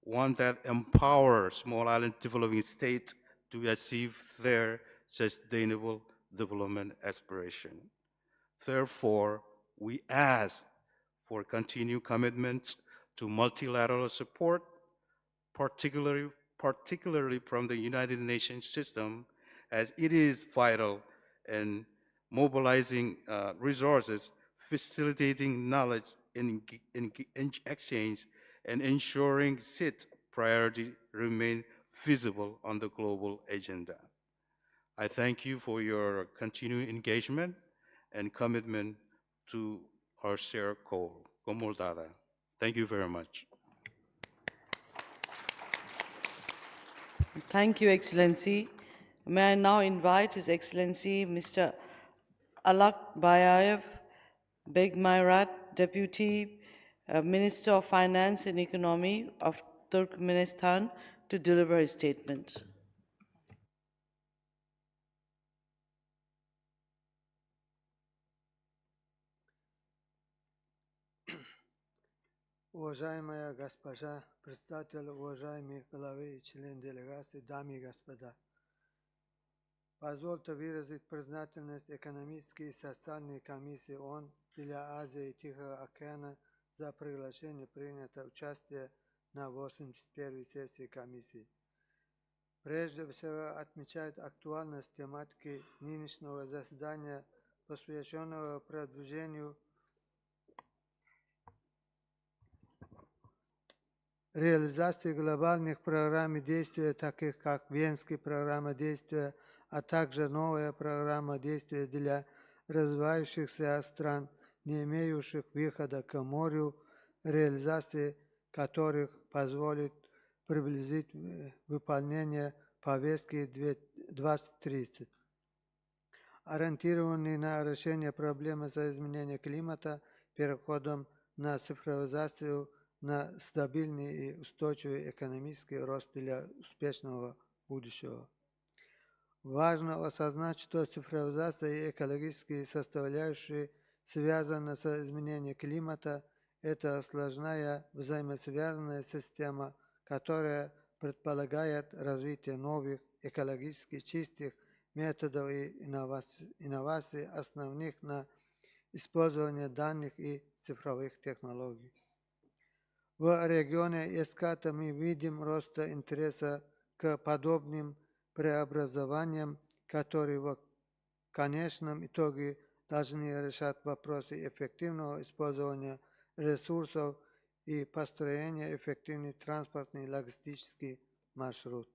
one that empowers small island developing states to achieve their sustainable development aspiration. Therefore, we ask for continued commitment to multilateral support, particularly from the United Nations system, as it is vital in mobilizing resources, facilitating knowledge in exchange, and ensuring SIT priorities remain visible on the global agenda. I thank you for your continued engagement and commitment to our shared goal. Komoltada. Thank you very much. Thank you, Excellency. May I now invite His Excellency Mr. Alak Bayayev Begmayrat, Deputy Minister of Finance and Economy of Turkmenistan, to deliver his statement. Уважаемая госпожа председатель, уважаемые главы и члены делегации, дамы и господа, позвольте выразить признательность экономической и социальной комиссии ООН для Азии и Тихого океана за приглашение принять участие на 81-й сессии комиссии. Прежде всего отмечает актуальность тематики нынешнего заседания, посвященного продвижению реализации глобальных программ действия, таких как Венская программа действия, а также новая программа действия для развивающихся стран, не имеющих выхода к морю, реализация которых позволит приблизить выполнение повестки 2030. Ориентированный на решение проблемы изменения климата, переходом на цифровизацию, на стабильный и устойчивый экономический рост для успешного будущего. Важно осознать, что цифровизация и экологические составляющие связаны с изменением климата Это сложная взаимосвязанная система, которая предполагает развитие новых экологически чистых методов и инноваций, основных на использовании данных и цифровых технологий. В регионе ESCAP мы видим рост интереса к подобным преобразованиям, которые в конечном итоге должны решать вопросы эффективного использования ресурсов и построения эффективных транспортных и логистических маршрутов.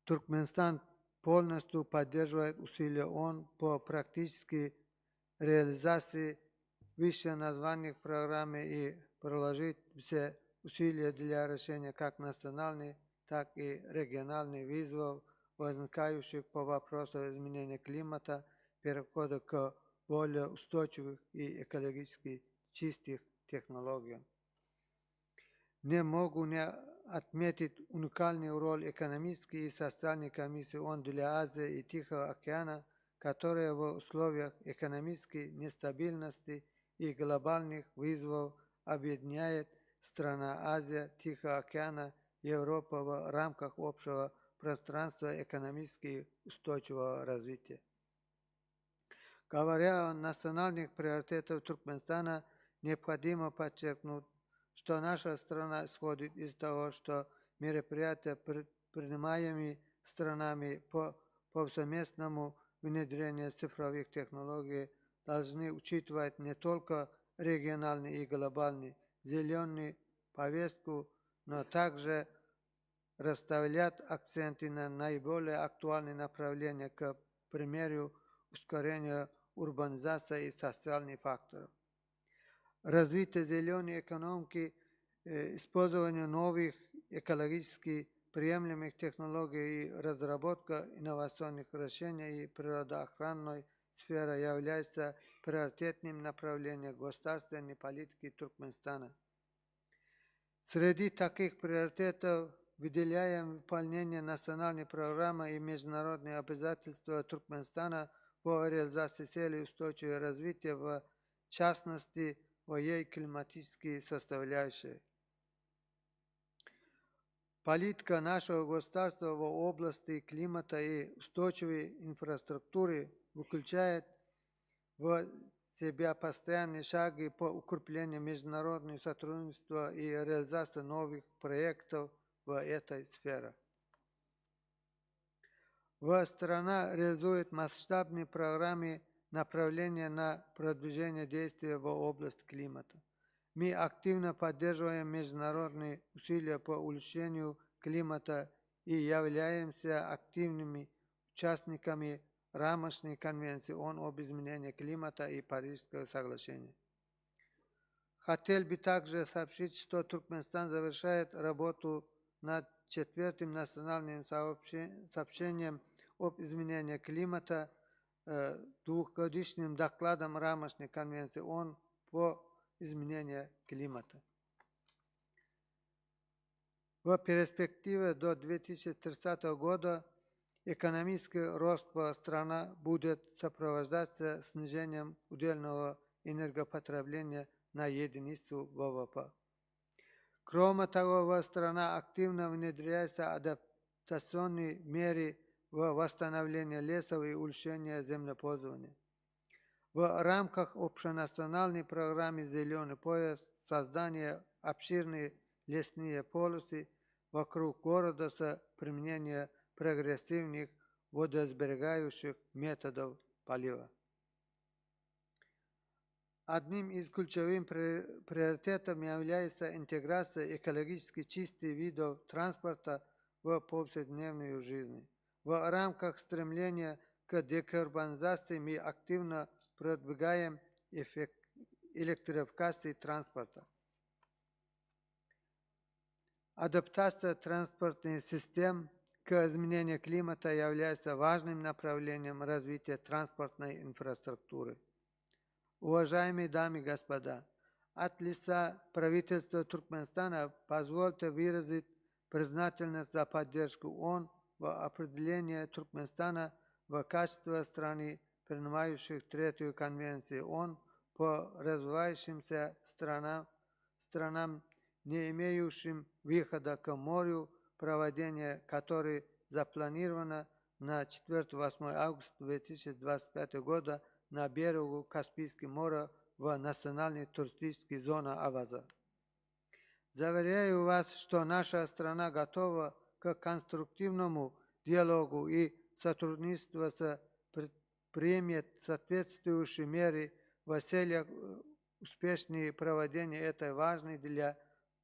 Туркменистан полностью поддерживает усилия ООН по практической реализации вышеназванных программ и приложить все усилия для решения как национальных, так и региональных вызовов, возникающих по вопросу изменения климата, перехода к более устойчивым и экологически чистых технологиям. Не могу не отметить уникальную роль экономической и социальной комиссии ООН для Азии и Тихого океана, которая в условиях экономической нестабильности и глобальных вызовов объединяет страны Азии, Тихого океана, Европа в рамках общего пространства экономически устойчивого развития. Говоря о национальных приоритетах Туркменистана, необходимо подчеркнуть, что наша страна исходит из того, что мероприятия, принимаемые странами по повсеместному внедрению цифровых технологий, должны учитывать не только региональные и глобальные зеленые повестку, но также расставлять акценты на наиболее актуальные направления, к примеру, ускорению урбанизации и социальных факторов. Развитие зеленой экономики, использование новых экологически приемлемых технологий и разработка инновационных решений и природоохранной сферы является приоритетным направлением государственной политики Туркменистана. Среди таких приоритетов выделяем выполнение национальной программы и международные обязательства Туркменистана по реализации целей устойчивого развития, в частности, о ее климатические составляющие. Политика нашего государства в области климата и устойчивой инфраструктуры включает в себя постоянные шаги по укреплению международного сотрудничества и реализации новых проектов в этой сфере. Страна реализует масштабные программы направления на продвижение действия в области климата. Мы активно поддерживаем международные усилия по улучшению климата и являемся активными участниками рамочной конвенции ООН об изменении климата и Парижского соглашения. Хотел бы также сообщить, что Туркменистан завершает работу над 4-м национальным сообщением об изменении климата, двухгодичным докладом рамочной конвенции ООН по изменению климата. В перспективе до 2030 года экономический рост по стране будет сопровождаться снижением удельного энергопотребления на единицу ВВП. Кроме того, страна активно внедряется адаптационные меры в восстановлении лесов и улучшение землепользования. В рамках общенациональной программы «Зеленый пояс» создание обширной лесные полосы вокруг города с применением прогрессивных водосберегающих методов полива. Одним из ключевых приоритетов является интеграция экологически чистых видов транспорта в повседневную жизнь. В рамках стремления к декарбонизации мы активно продвигаем электрификацию транспорта. Адаптация транспортных систем к изменению климата является важным направлением развития транспортной инфраструктуры. Уважаемые дамы и господа, от лица правительства Туркменистана позвольте выразить признательность за поддержку ООН в определении Туркменистана в качестве страны, принимающих 3-ю конвенцию ООН по развивающимся странам, не имеющим выхода к морю, проведение которой запланировано на 4-8 августа 2025 года на берегу Каспийского моря в национальной туристической зоне Аваза. Заверяю вас, что наша страна готова к конструктивному диалогу и сотрудничеству с примет соответствующие меры в целях успешного проведения этой важной для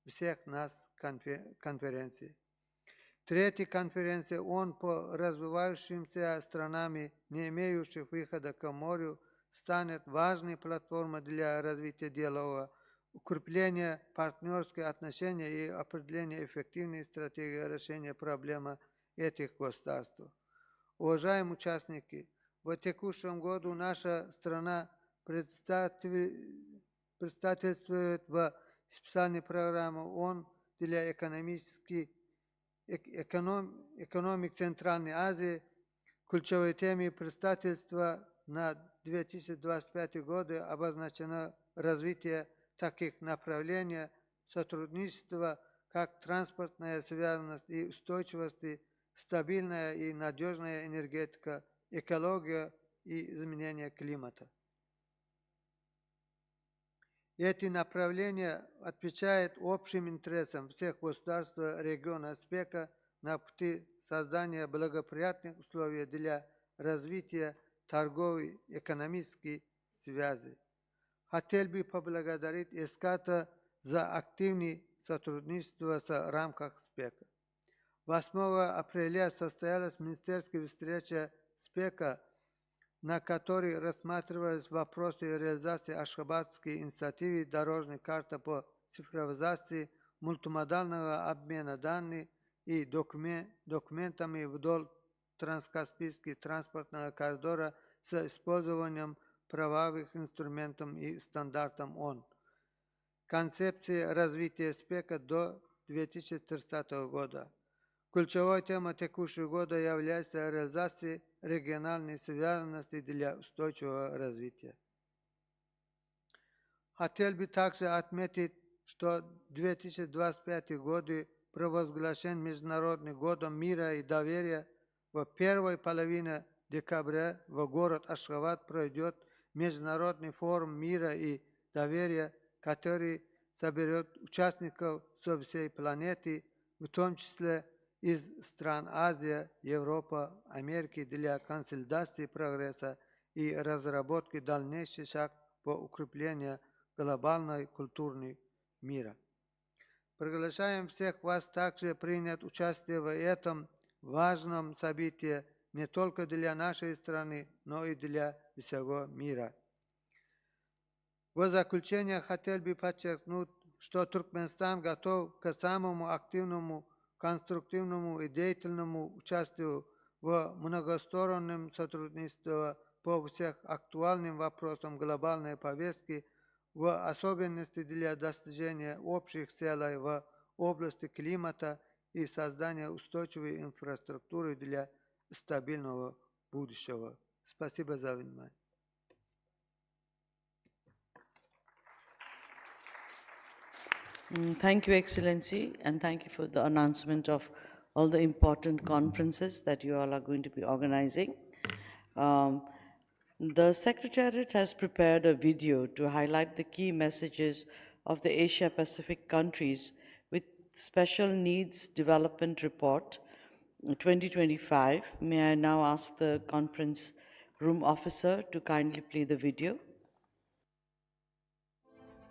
всех нас конференции. Третья конференция ООН по развивающимся странам, не имеющих выхода к морю, станет важной платформой для развития диалога, укрепления партнерских отношений и определения эффективной стратегии решения проблемы этих государств. Уважаемые участники, в текущем году наша страна председательствует в специальной программе ООН для экономик Центральной Азии. Ключевой темой председательства на 2025 год обозначено развитие таких направлений сотрудничества, как транспортная связанность и устойчивость, стабильная и надежная энергетика, экология и изменение климата. Эти направления отвечают общим интересам всех государств региона СПЕКа на пути создания благоприятных условий для развития торговой и экономической связи. Хотел бы поблагодарить ESCAP за активное сотрудничество в рамках СПЕКа. 8 апреля состоялась министерская встреча СПЕКа, на которой рассматривались вопросы реализации Ашхабадской инициативы «Дорожная карта по цифровизации, мультимодального обмена данными и документами вдоль транскаспийского транспортного коридора с использованием правовых инструментов и стандартов ООН. Концепция развития СПЕКа до 2030 года. Ключевой темой текущего года является реализация региональной связанности для устойчивого развития. Хотел бы также отметить, что 2025 год провозглашен Международным годом мира и доверия. В первой половине декабря в город Ашхабад пройдет Международный форум мира и доверия, который соберет участников со всей планеты, в том числе из стран Азии, Европы, Америки для консолидации прогресса и разработки дальнейших шагов по укреплению глобальной культуры мира. Приглашаем всех вас также принять участие в этом важном событии не только для нашей страны, но и для всего мира. В заключение хотел бы подчеркнуть, что Туркменистан готов к самому активному, конструктивному и деятельному участию в многостороннем сотрудничестве по всех актуальным вопросам глобальной повестки, в особенности для достижения общих целей в области климата и создания устойчивой инфраструктуры для стабильного будущего. Спасибо за внимание. Thank you, Excellency, and thank you for the announcement of all the important conferences that you all are going to be organizing. The Secretariat has prepared a video to highlight the key messages of the Asia-Pacific countries with Special Needs Development Report 2025. May I now ask the conference room officer to kindly play the video.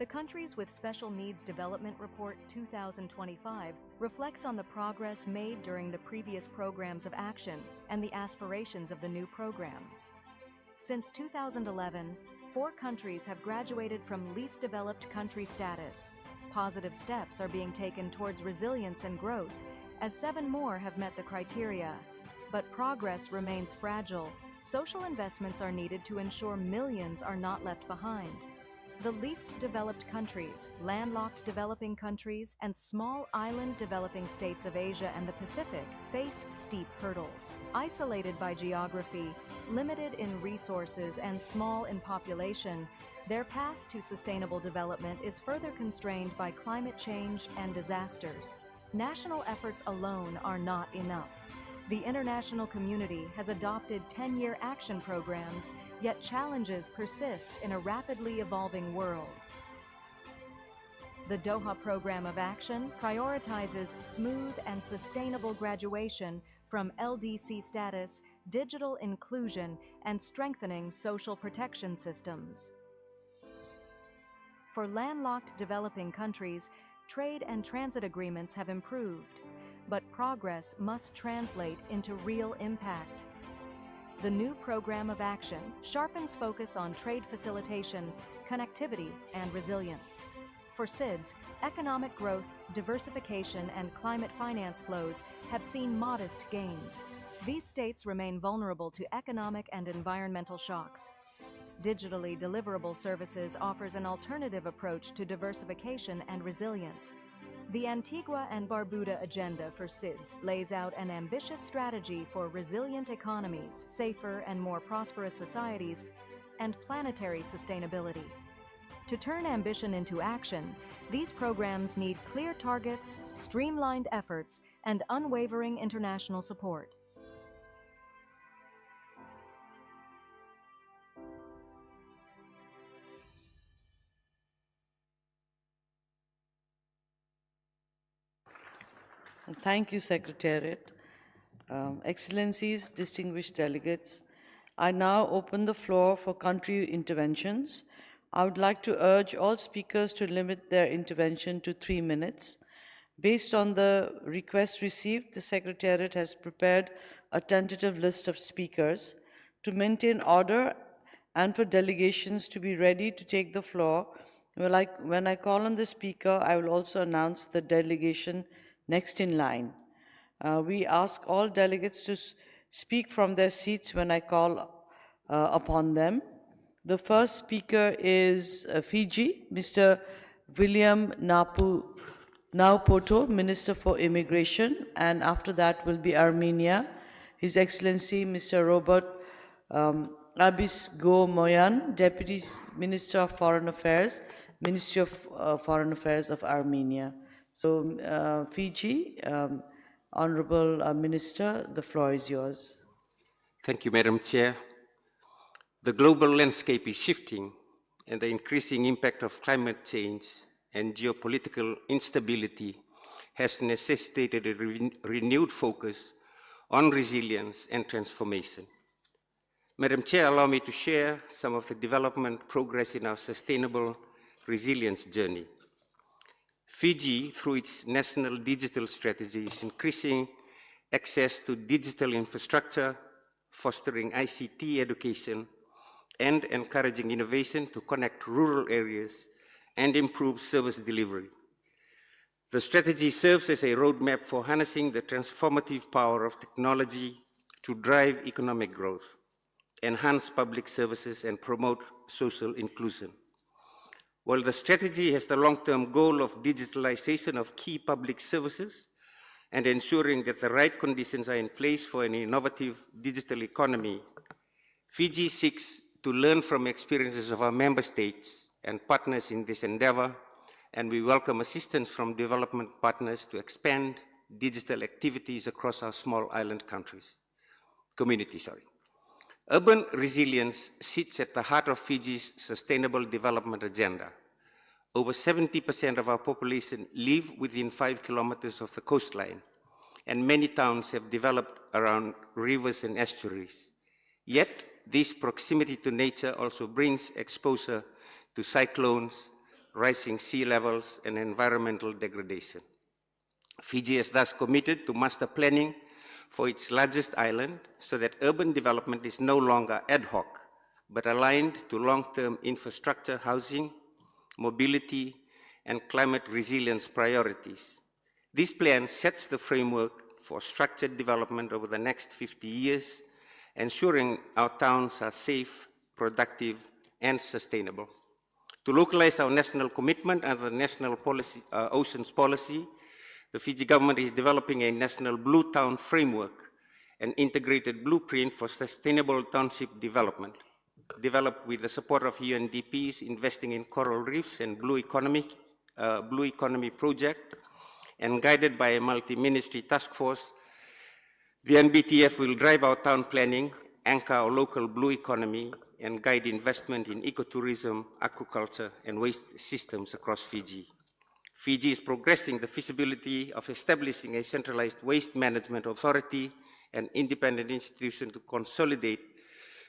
The Countries with Special Needs Development Report 2025 reflects on the progress made during the previous programs of action and the aspirations of the new programs. Since 2011, 4 countries have graduated from least developed country status. Positive steps are being taken towards resilience and growth, as 7 more have met the criteria. But progress remains fragile. Social investments are needed to ensure millions are not left behind. the least developed countries, landlocked developing countries, and small island developing states of Asia and the Pacific face steep hurdles. Isolated by geography, limited in resources, and small in population, their path to sustainable development is further constrained by climate change and disasters. National efforts alone are not enough. The international community has adopted 10-year action programs, yet challenges persist in a rapidly evolving world. The Doha Program of Action prioritizes smooth and sustainable graduation from LDC status, digital inclusion, and strengthening social protection systems. For landlocked developing countries, trade and transit agreements have improved, but progress must translate into real impact. The new Program of Action sharpens focus on trade facilitation, connectivity, and resilience. For SIDS, economic growth, diversification, and climate finance flows have seen modest gains. These states remain vulnerable to economic and environmental shocks. Digitally deliverable services offers an alternative approach to diversification and resilience. The Antigua and Barbuda Agenda for SIDS lays out an ambitious strategy for resilient economies, safer and more prosperous societies, and planetary sustainability. To turn ambition into action, these programs need clear targets, streamlined efforts, and unwavering international support. Thank you, Secretariat. Excellencies, distinguished delegates, I now open the floor for country interventions. I would like to urge all speakers to limit their intervention to 3 minutes. Based on the request received, the Secretariat has prepared a tentative list of speakers. To maintain order and for delegations to be ready to take the floor, when I call on the speaker, I will also announce the delegation next in line. We ask all delegates to speak from their seats when I call upon them. The first speaker is Fiji, Mr. William Naupoto, Minister for Immigration, and after that will be Armenia, His Excellency Mr. Robert Abis-Go Moyan, Deputy Minister of Foreign Affairs, Ministry of Foreign Affairs of Armenia. So, Fiji, Honorable Minister, the floor is yours. Thank you, Madam Chair. The global landscape is shifting, and the increasing impact of climate change and geopolitical instability has necessitated a renewed focus on resilience and transformation. Madam Chair, allow me to share some of the development progress in our sustainable resilience journey. Fiji, through its national digital strategy, is increasing access to digital infrastructure, fostering ICT education, and encouraging innovation to connect rural areas and improve service delivery. The strategy serves as a roadmap for harnessing the transformative power of technology to drive economic growth, enhance public services, and promote social inclusion. While the strategy has the long-term goal of digitalization of key public services and ensuring that the right conditions are in place for an innovative digital economy, Fiji seeks to learn from experiences of our member states and partners in this endeavor, and we welcome assistance from development partners to expand digital activities across our small island communities. Urban resilience sits at the heart of Fiji's sustainable development agenda. Over 70% of our population live within 5 kilometers of the coastline, and many towns have developed around rivers and estuaries. Yet, this proximity to nature also brings exposure to cyclones, rising sea levels, and environmental degradation. Fiji is thus committed to master planning for its largest island so that urban development is no longer ad hoc, but aligned to long-term infrastructure, housing, mobility, and climate resilience priorities. This plan sets the framework for structured development over the next 50 years, ensuring our towns are safe, productive, and sustainable. To localize our national commitment under the national policy, oceans policy, the Fiji government is developing a national Blue Town framework, an integrated blueprint for sustainable township development, developed with the support of UNDPs investing in coral reefs and blue economy project, and guided by a multi-ministry task force. The NBTF will drive our town planning, anchor our local blue economy, and guide investment in ecotourism, aquaculture, and waste systems across Fiji. Fiji is progressing the feasibility of establishing a centralized waste management authority and independent institution to consolidate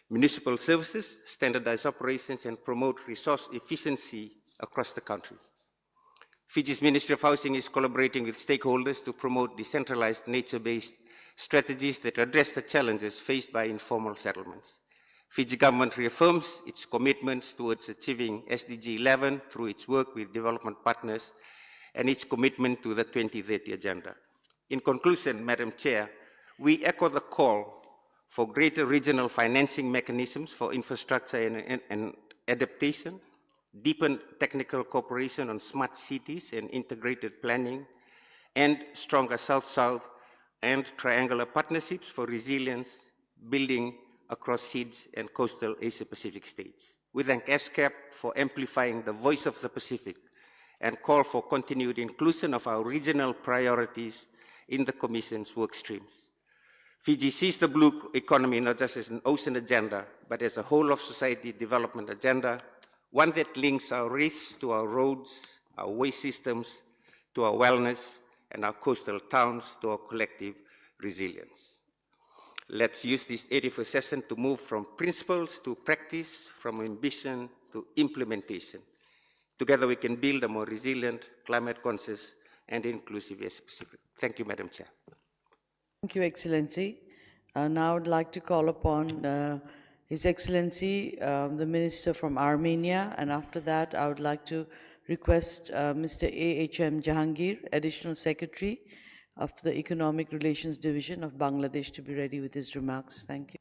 municipal services, standardize operations, and promote resource efficiency across the country. Fiji's Ministry of Housing is collaborating with stakeholders to promote decentralized nature-based strategies that address the challenges faced by informal settlements. Fiji government reaffirms its commitments towards achieving SDG 11 through its work with development partners and its commitment to the 2030 agenda. In conclusion, Madam Chair, we echo the call for greater regional financing mechanisms for infrastructure and adaptation, deepen technical cooperation on smart cities and integrated planning, and stronger South-South and triangular partnerships for resilience, building across SEEDS and coastal Asia-Pacific states. We thank ESCAP for amplifying the voice of the Pacific and call for continued inclusion of our regional priorities in the Commission's work streams. Fiji sees the blue economy not just as an ocean agenda, but as a whole of society development agenda, one that links our reefs to our roads, our waste systems to our wellness, and our coastal towns to our collective resilience. Let's use this 81st session to move from principles to practice, from ambition to implementation. Together we can build a more resilient, climate-conscious, and inclusive Asia-Pacific. Thank you, Madam Chair. Thank you, Excellency. Now I'd like to call upon His Excellency, the Minister from Armenia, and after that I would like to request Mr. A.H.M. Jahangir, Additional Secretary of the Economic Relations Division of Bangladesh, to be ready with his remarks. Thank you.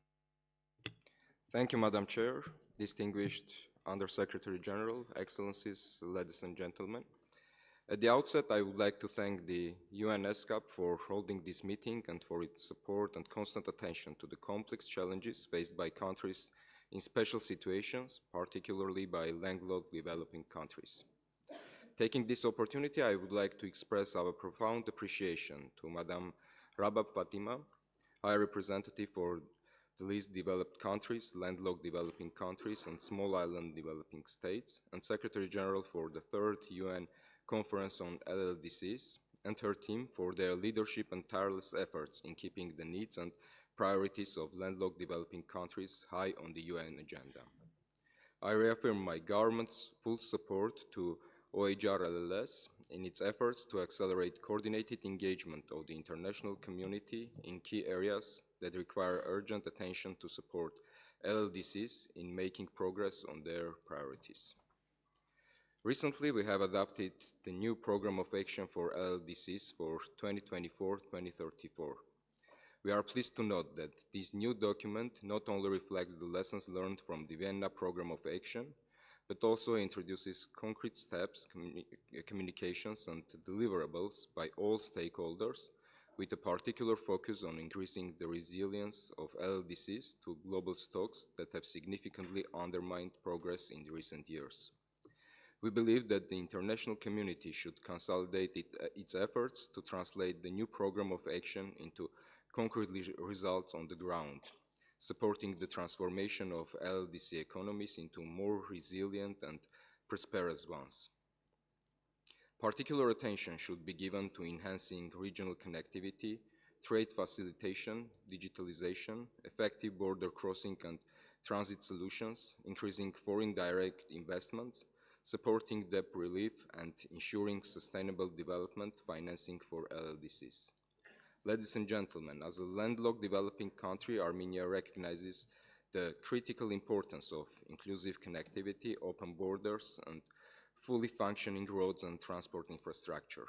Thank you, Madam Chair, distinguished Under-Secretary General, Excellencies, ladies and gentlemen. At the outset, I would like to thank the UN ESCAP for holding this meeting and for its support and constant attention to the complex challenges faced by countries in special situations, particularly by landlocked developing countries. Taking this opportunity, I would like to express our profound appreciation to Madam Rabab Fatima, High Representative for the least developed countries, landlocked developing countries, and small island developing states, and Secretary General for the 3rd UN Conference on LLDCs, and her team for their leadership and tireless efforts in keeping the needs and priorities of landlocked developing countries high on the UN agenda. I reaffirm my government's full support to OHR-LLS in its efforts to accelerate coordinated engagement of the international community in key areas that require urgent attention to support LLDCs in making progress on their priorities. Recently, we have adopted the new Program of Action for LLDCs for 2024-2034. We are pleased to note that this new document not only reflects the lessons learned from the Vienna Program of Action, but also introduces concrete steps, communications, and deliverables by all stakeholders, with a particular focus on increasing the resilience of LLDCs to global stocks that have significantly undermined progress in recent years. We believe that the international community should consolidate its efforts to translate the new program of action into concrete results on the ground, supporting the transformation of LLDC economies into more resilient and prosperous ones. Particular attention should be given to enhancing regional connectivity, trade facilitation, digitalization, effective border crossing and transit solutions, increasing foreign direct investment, supporting debt relief, and ensuring sustainable development financing for LLDCs. Ladies and gentlemen, as a landlocked developing country, Armenia recognizes the critical importance of inclusive connectivity, open borders, and fully functioning roads and transport infrastructure.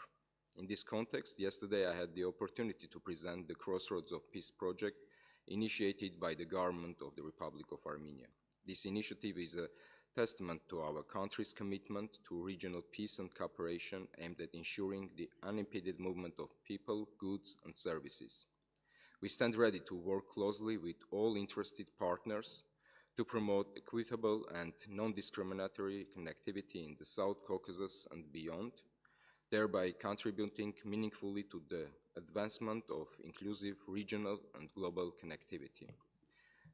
In this context, yesterday I had the opportunity to present the Crossroads of Peace project initiated by the government of the Republic of Armenia. This initiative is a testament to our country's commitment to regional peace and cooperation aimed at ensuring the unimpeded movement of people, goods, and services. We stand ready to work closely with all interested partners to promote equitable and non-discriminatory connectivity in the South Caucasus and beyond, thereby contributing meaningfully to the advancement of inclusive regional and global connectivity.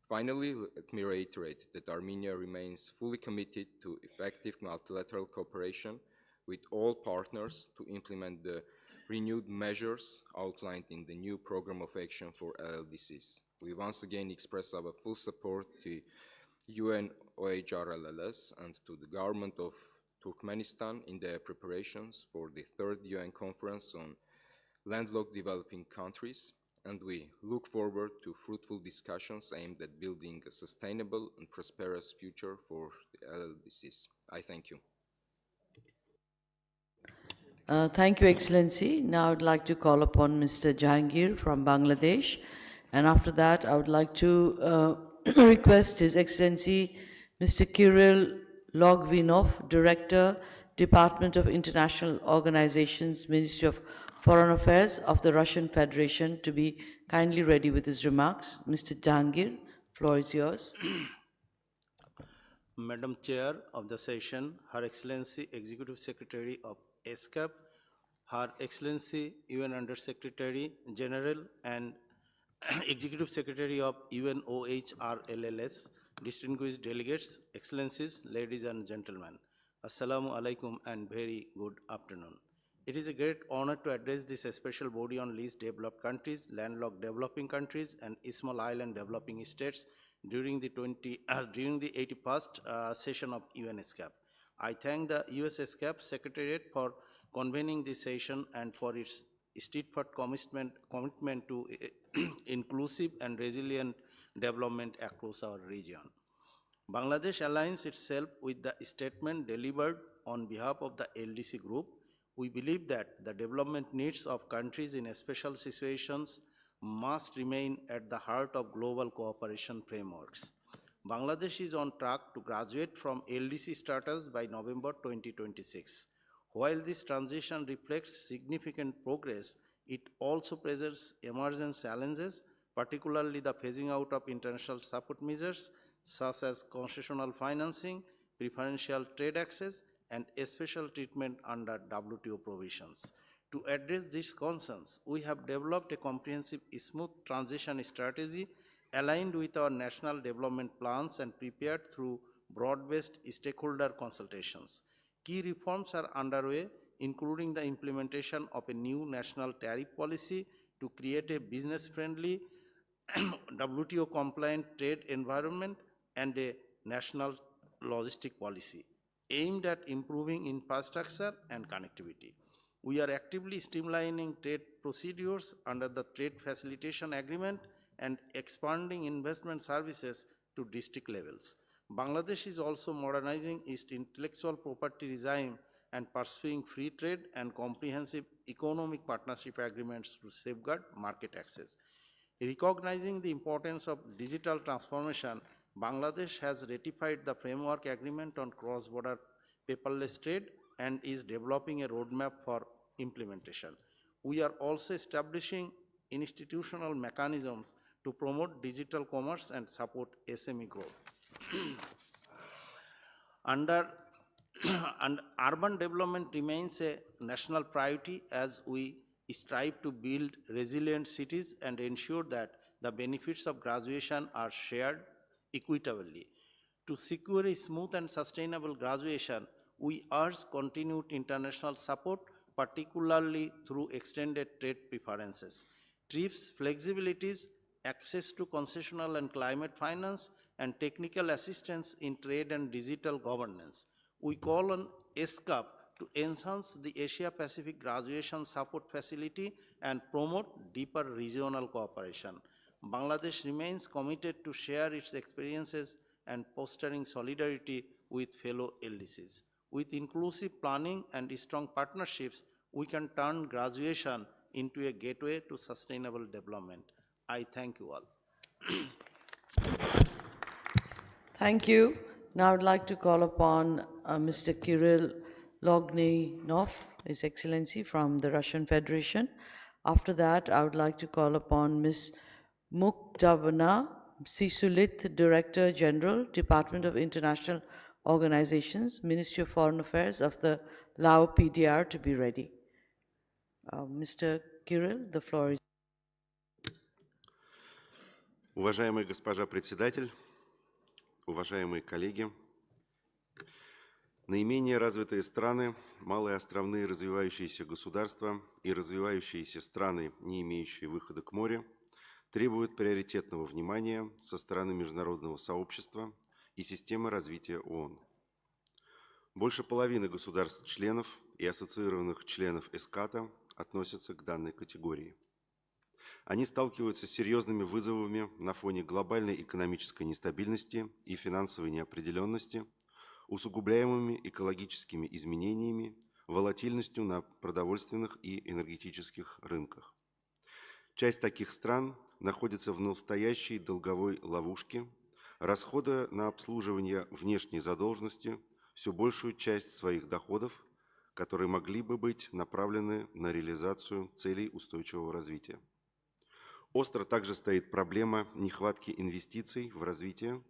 Finally, let me reiterate that Armenia remains fully committed to effective multilateral cooperation with all partners to implement the renewed measures outlined in the new Program of Action for LLDCs. We once again express our full support to UNOHRLLS and to the government of Turkmenistan in their preparations for the third UN Conference on Landlocked Developing Countries, and we look forward to fruitful discussions aimed at building a sustainable and prosperous future for the LLDCs. I thank you. Thank you, Excellency. Now I'd like to call upon Mr. Jahangir from Bangladesh. And after that, I would like to request His Excellency Mr. Kirill Logvinov, Director, Department of International Organizations, Ministry of Foreign Affairs of the Russian Federation, to be kindly ready with his remarks. Mr. Jahangir, floor is yours. Madam Chair of the session, Her Excellency Executive Secretary of ESCAP, Her Excellency UN Under-Secretary General and Executive Secretary of UNOHRLLS, distinguished delegates, Excellencies, ladies and gentlemen, Assalamu alaikum and very good afternoon. It is a great honor to address this special body on least developed countries, landlocked developing countries, and small island developing states during the 81st session of UNESCAP. I thank the ESCAP Secretariat for convening this session and for its steadfast commitment to inclusive and resilient development across our region. Bangladesh aligns itself with the statement delivered on behalf of the LDC group. We believe that the development needs of countries in special situations must remain at the heart of global cooperation frameworks. Bangladesh is on track to graduate from LDC status by November 2026. While this transition reflects significant progress, it also presents emergent challenges, particularly the phasing out of international support measures such as concessional financing, preferential trade access, and special treatment under WTO provisions. To address these concerns, we have developed a comprehensive smooth transition strategy aligned with our national development plans and prepared through broad-based stakeholder consultations. Key reforms are underway, including the implementation of a new national tariff policy to create a business-friendly, WTO-compliant trade environment and a national logistic policy aimed at improving infrastructure and connectivity. We are actively streamlining trade procedures under the Trade Facilitation Agreement and expanding investment services to district levels. Bangladesh is also modernizing its intellectual property regime and pursuing free trade and comprehensive economic partnership agreements to safeguard market access. Recognizing the importance of digital transformation, Bangladesh has ratified the Framework Agreement on Cross-Border Paperless Trade and is developing a roadmap for implementation. We are also establishing institutional mechanisms to promote digital commerce and support SME growth. And urban development remains a national priority as we strive to build resilient cities and ensure that the benefits of graduation are shared equitably. To secure a smooth and sustainable graduation, we urge continued international support, particularly through extended trade preferences. TRIPS flexibilities, access to concessional and climate finance, and technical assistance in trade and digital governance. We call on ESCAP to enhance the Asia-Pacific Graduation Support Facility and promote deeper regional cooperation. Bangladesh remains committed to share its experiences and fostering solidarity with fellow LDCs. With inclusive planning and strong partnerships, we can turn graduation into a gateway to sustainable development. I thank you all. Thank you. Now I'd like to call upon Mr. Kirill Logninov, His Excellency, from the Russian Federation. After that, I would like to call upon Ms. Muktavana Sisulit, Director General, Department of International Organizations, Ministry of Foreign Affairs of the Lao PDR, to be ready. Mr. Kirill, the floor is. Уважаемая госпожа председатель, уважаемые коллеги, наименее развитые страны, малые островные развивающиеся государства и развивающиеся страны, не имеющие выхода к морю, требуют приоритетного внимания со стороны международного сообщества и системы развития ООН. Больше половины государств-членов и ассоциированных членов ESCAP относятся к данной категории. Они сталкиваются с серьезными вызовами на фоне глобальной экономической нестабильности и финансовой неопределенности, усугубляемыми экологическими изменениями, волатильностью на продовольственных и энергетических рынках. Часть таких стран находится в настоящей долговой ловушке, расходуя на обслуживание внешней задолженности все большую часть своих доходов, которые могли бы быть направлены на реализацию целей устойчивого развития. Остро также стоит проблема нехватки инвестиций в развитие,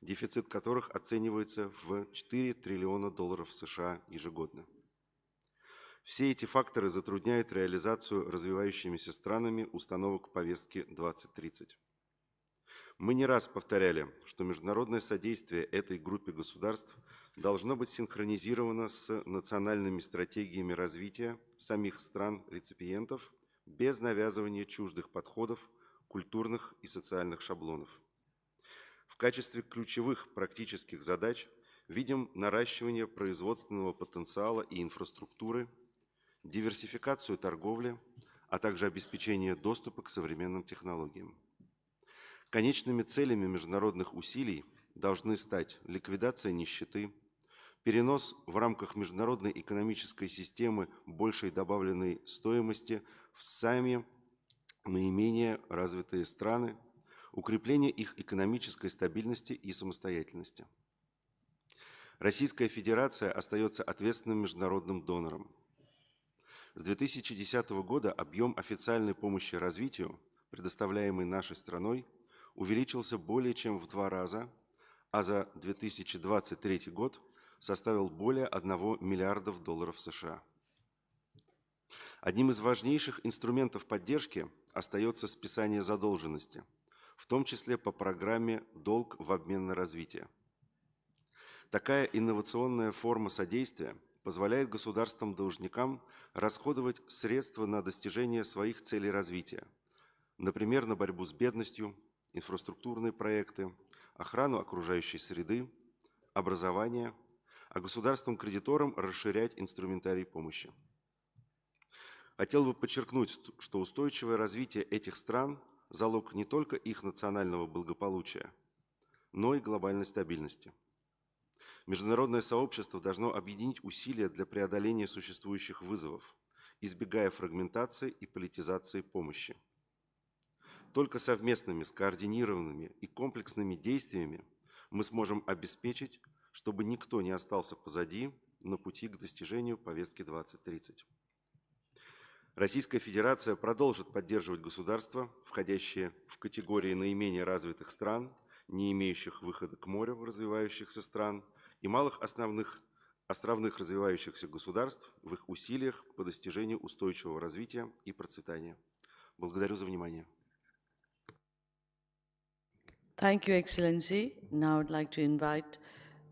дефицит которых оценивается в 4 триллиона долларов США ежегодно. Все эти факторы затрудняют реализацию развивающимися странами установок повестки 2030. Мы не раз повторяли, что международное содействие этой группе государств должно быть синхронизировано с национальными стратегиями развития самих стран-реципиентов без навязывания чуждых подходов, культурных и социальных шаблонов. В качестве ключевых практических задач видим наращивание производственного потенциала и инфраструктуры, диверсификацию торговли, а также обеспечение доступа к современным технологиям. Конечными целями международных усилий должны стать ликвидация нищеты, перенос в рамках международной экономической системы большей добавленной стоимости в сами наименее развитые страны, укрепление их экономической стабильности и самостоятельности. Российская Федерация остается ответственным международным донором. С 2010 года объем официальной помощи развитию, предоставляемый нашей страной, увеличился более чем в 2 раза, а за 2023 год составил более 1 миллиарда долларов США. Одним из важнейших инструментов поддержки остается списание задолженности, в том числе по программе «Долг в обмен на развитие». Такая инновационная форма содействия позволяет государствам-должникам расходовать средства на достижение своих целей развития, например, на борьбу с бедностью, инфраструктурные проекты, охрану окружающей среды, образование, а государствам-кредиторам расширять инструментарий помощи. Хотел бы подчеркнуть, что устойчивое развитие этих стран – залог не только их национального благополучия, но и глобальной стабильности. Международное сообщество должно объединить усилия для преодоления существующих вызовов, избегая фрагментации и политизации помощи. Только совместными, скоординированными и комплексными действиями мы сможем обеспечить, чтобы никто не остался позади на пути к достижению повестки 2030. Российская Федерация продолжит поддерживать государства, входящие в категории наименее развитых стран, не имеющих выхода к морю развивающихся стран, и малых островных развивающихся государств в их усилиях по достижению устойчивого развития и процветания. Благодарю за внимание. Thank you, Excellency. Now I'd like to invite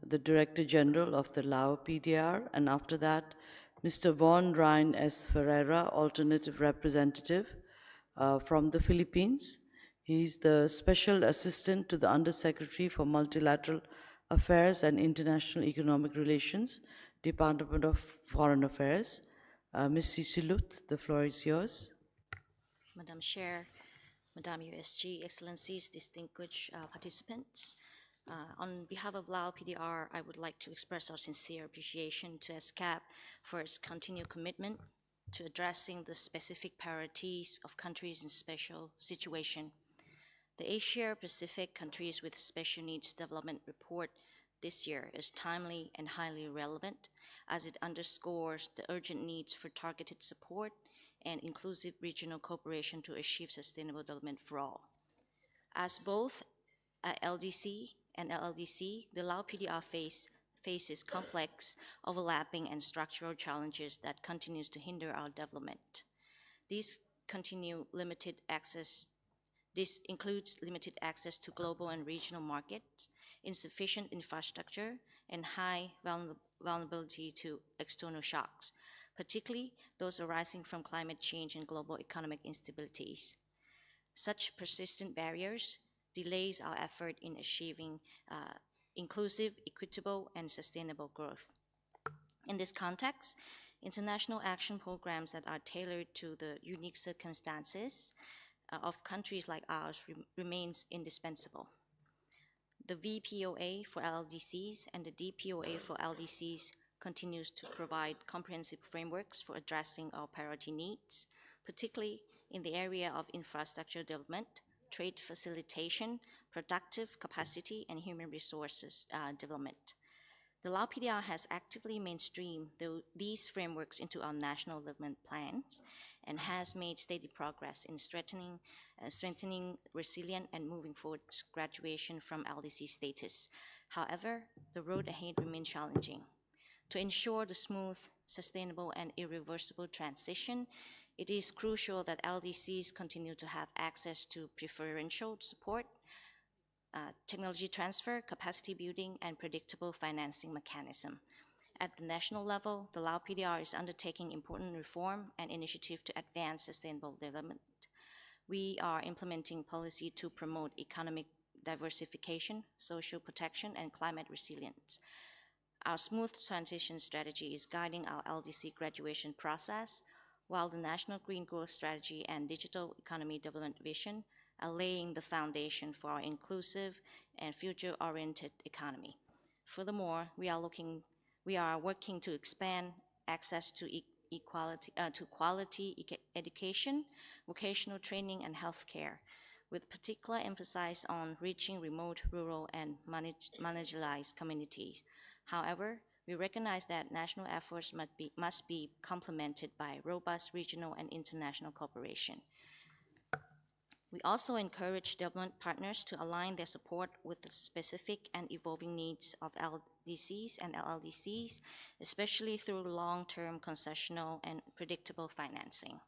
the Director General of the Lao PDR, and after that, Mr. Von Ryan S. Ferreira, Alternative Representative from the Philippines. He's the Special Assistant to the Undersecretary for Multilateral Affairs and International Economic Relations, Department of Foreign Affairs. Ms. Sisilut, the floor is yours. Madam Chair, Madam USG, Excellencies, distinguished participants. On behalf of Lao PDR, I would like to express our sincere appreciation to ESCAP for its continued commitment to addressing the specific priorities of countries in special situation. The Asia-Pacific Countries with Special Needs Development Report this year is timely and highly relevant as it underscores the urgent needs for targeted support and inclusive regional cooperation to achieve sustainable development for all. As both LDC and LLDC, the Lao PDR faces complex, overlapping, and structural challenges that continues to hinder our development. This includes limited access to global and regional markets, insufficient infrastructure, and high vulnerability to external shocks, particularly those arising from climate change and global economic instabilities. Such persistent barriers delays our effort in achieving inclusive, equitable, and sustainable growth. In this context, international action programs that are tailored to the unique circumstances of countries like ours remains indispensable. The VPOA for LDCs and the DPOA for LDCs continues to provide comprehensive frameworks for addressing our priority needs, particularly in the area of infrastructure development, trade facilitation, productive capacity, and human resources development. The Lao PDR has actively mainstreamed these frameworks into our national development plans and has made steady progress in strengthening resilient and moving forward graduation from LDC status. However, the road ahead remains challenging. To ensure the smooth, sustainable, and irreversible transition, it is crucial that LDCs continue to have access to preferential support, technology transfer, capacity building, and predictable financing mechanism. At the national level, the Lao PDR is undertaking important reform and initiative to advance sustainable development. We are implementing policy to promote economic diversification, social protection, and climate resilience. Our smooth transition strategy is guiding our LDC graduation process, while the National Green Growth Strategy and Digital Economy Development Vision are laying the foundation for our inclusive and future-oriented economy. Furthermore, we are working to expand access to quality education, vocational training, and healthcare, with particular emphasis on reaching remote, rural, and marginalized communities. However, we recognize that national efforts must be complemented by robust regional and international cooperation. We also encourage development partners to align their support with the specific and evolving needs of LDCs and LLDCs, especially through long-term concessional and predictable financing.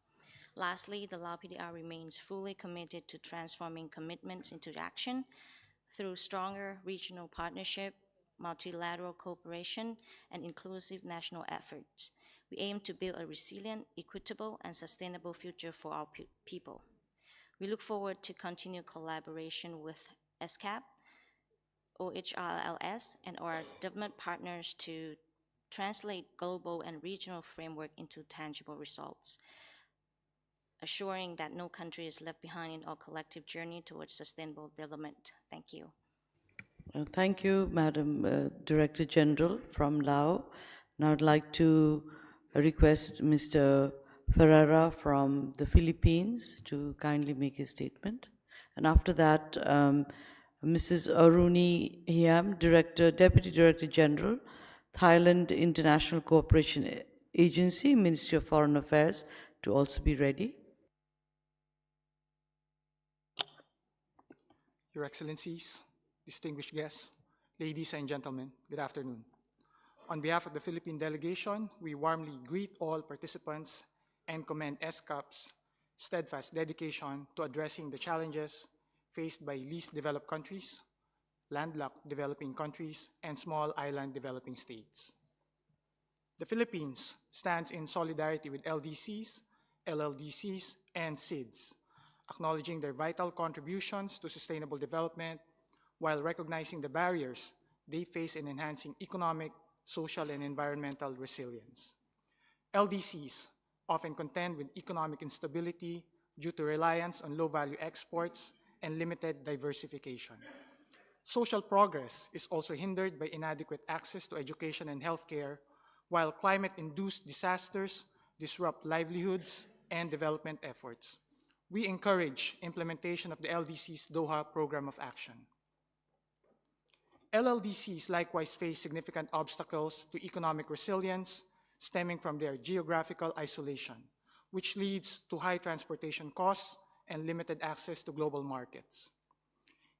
Lastly, the Lao PDR remains fully committed to transforming commitments into action through stronger regional partnership, multilateral cooperation, and inclusive national efforts. We aim to build a resilient, equitable, and sustainable future for our people. We look forward to continued collaboration with ESCAP, OHRLS, and our development partners to translate global and regional framework into tangible results, assuring that no country is left behind in our collective journey towards sustainable development. Thank you. Thank you, Madam Director General from Lao. Now I'd like to request Mr. Ferreira from the Philippines to kindly make a statement. And after that, Mrs. Aruni Hiam, Deputy Director General, Thailand International Cooperation Agency, Ministry of Foreign Affairs, to also be ready. Your Excellencies, distinguished guests, ladies and gentlemen, good afternoon. On behalf of the Philippine delegation, we warmly greet all participants and commend ESCAP's steadfast dedication to addressing the challenges faced by least developed countries, landlocked developing countries, and small island developing states. The Philippines stands in solidarity with LDCs, LLDCs, and SIDS, acknowledging their vital contributions to sustainable development while recognizing the barriers they face in enhancing economic, social, and environmental resilience. LDCs often contend with economic instability due to reliance on low-value exports and limited diversification. Social progress is also hindered by inadequate access to education and healthcare, while climate-induced disasters disrupt livelihoods and development efforts. We encourage implementation of the LDC's Doha Program of Action. LLDCs likewise face significant obstacles to economic resilience stemming from their geographical isolation, which leads to high transportation costs and limited access to global markets.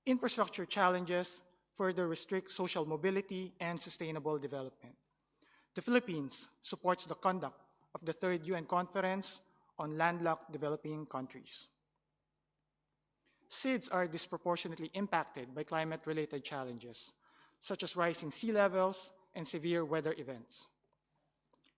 Infrastructure challenges further restrict social mobility and sustainable development. The Philippines supports the conduct of the Third UN Conference on Landlocked Developing Countries. SIDS are disproportionately impacted by climate-related challenges, such as rising sea levels and severe weather events.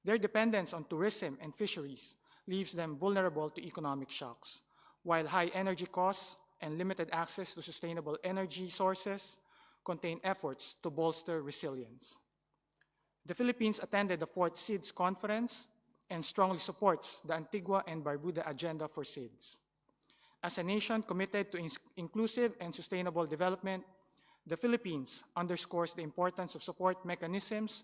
Their dependence on tourism and fisheries leaves them vulnerable to economic shocks, while high energy costs and limited access to sustainable energy sources contain efforts to bolster resilience. The Philippines attended the 4th SIDS conference and strongly supports the Antigua and Barbuda agenda for SIDS. As a nation committed to inclusive and sustainable development, the Philippines underscores the importance of support mechanisms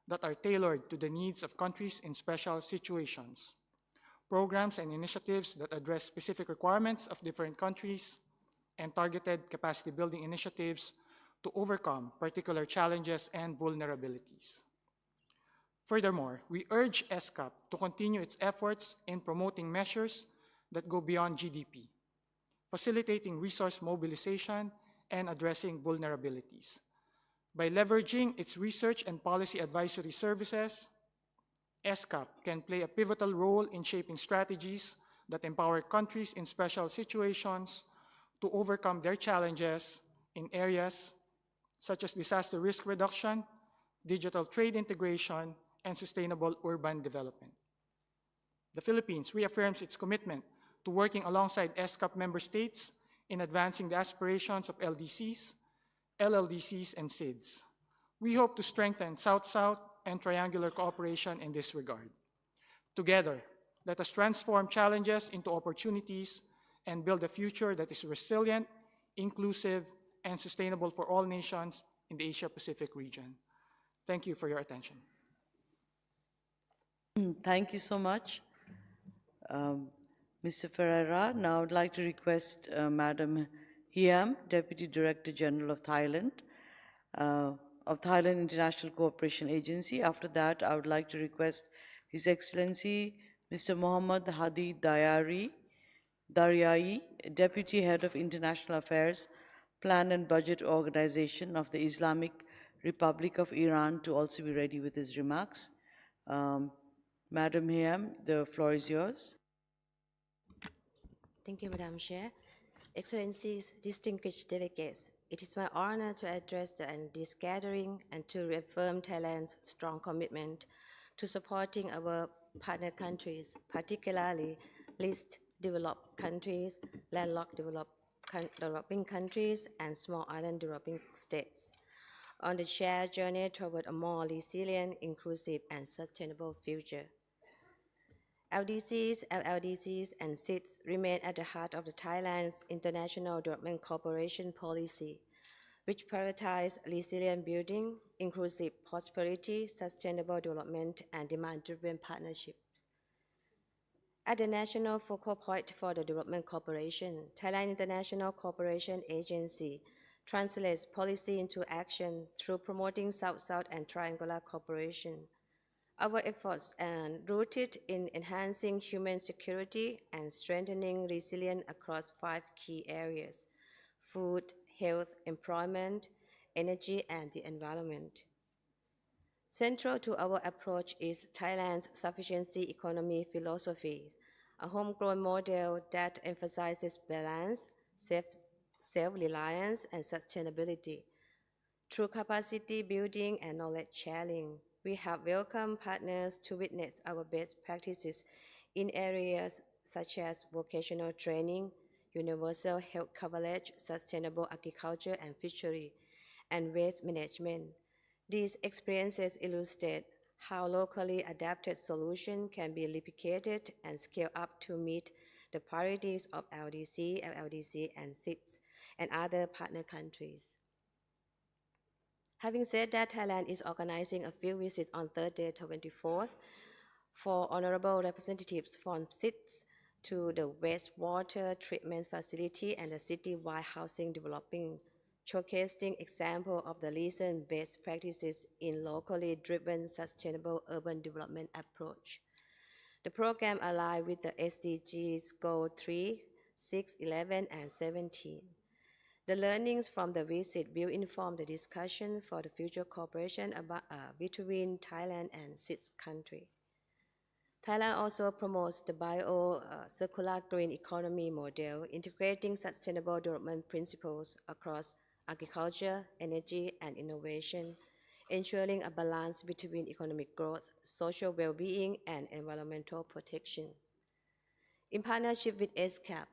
that are tailored to the needs of countries in special situations. Programs and initiatives that address specific requirements of different countries, and targeted capacity building initiatives to overcome particular challenges and vulnerabilities. Furthermore, we urge ESCAP to continue its efforts in promoting measures that go beyond GDP, facilitating resource mobilization and addressing vulnerabilities. By leveraging its research and policy advisory services, ESCAP can play a pivotal role in shaping strategies that empower countries in special situations to overcome their challenges in areas such as disaster risk reduction, digital trade integration, and sustainable urban development. The Philippines reaffirms its commitment to working alongside ESCAP member states in advancing the aspirations of LDCs, LLDCs, and SIDS. We hope to strengthen South-South and triangular cooperation in this regard. Together, let us transform challenges into opportunities and build a future that is resilient, inclusive, and sustainable for all nations in the Asia-Pacific region. Thank you for your attention. Thank you so much, Mr. Ferreira. Now I'd like to request Madam Hiam, Deputy Director General of Thailand International Cooperation Agency. After that, I would like to request His Excellency Mr. Muhammad Hadi Daryai, Deputy Head of International Affairs, Plan and Budget Organization of the Islamic Republic of Iran, to also be ready with his remarks. Madam Hiam, the floor is yours. Thank you, Madam Chair. Excellencies, distinguished delegates, it is my honor to address this gathering and to reaffirm Thailand's strong commitment to supporting our partner countries, particularly least developed countries, landlocked developing countries, and small island developing states, on the shared journey toward a more resilient, inclusive, and sustainable future. LDCs, LLDCs, and SIDS remain at the heart of the Thailand's international development cooperation policy, which prioritizes resilient building, inclusive prosperity, sustainable development, and demand-driven partnership. At the national focal point for the development cooperation, Thailand International Cooperation Agency translates policy into action through promoting South-South and triangular cooperation. Our efforts are rooted in enhancing human security and strengthening resilience across 5 key areas: food, health, employment, energy, and the environment. Central to our approach is Thailand's sufficiency economy philosophy, a homegrown model that emphasizes balance, self-reliance, and sustainability. Through capacity building and knowledge sharing, we have welcomed partners to witness our best practices in areas such as vocational training, universal health coverage, sustainable agriculture and fishery, and waste management. These experiences illustrate how locally adapted solutions can be replicated and scaled up to meet the priorities of LDC, LLDC, and SIDS, and other partner countries. Having said that, Thailand is organizing a field visit on Thursday, 24th, for honorable representatives from SIDS to the wastewater treatment facility and the city-wide housing developing showcasing examples of the recent best practices in locally driven sustainable urban development approach. The program aligned with the SDGs Goal 3, 6, 11, and 17. The learnings from the visit will inform the discussion for the future cooperation between Thailand and six countries. Thailand also promotes the bio-circular green economy model, integrating sustainable development principles across agriculture, energy, and innovation, ensuring a balance between economic growth, social well-being, and environmental protection. In partnership with ESCAP,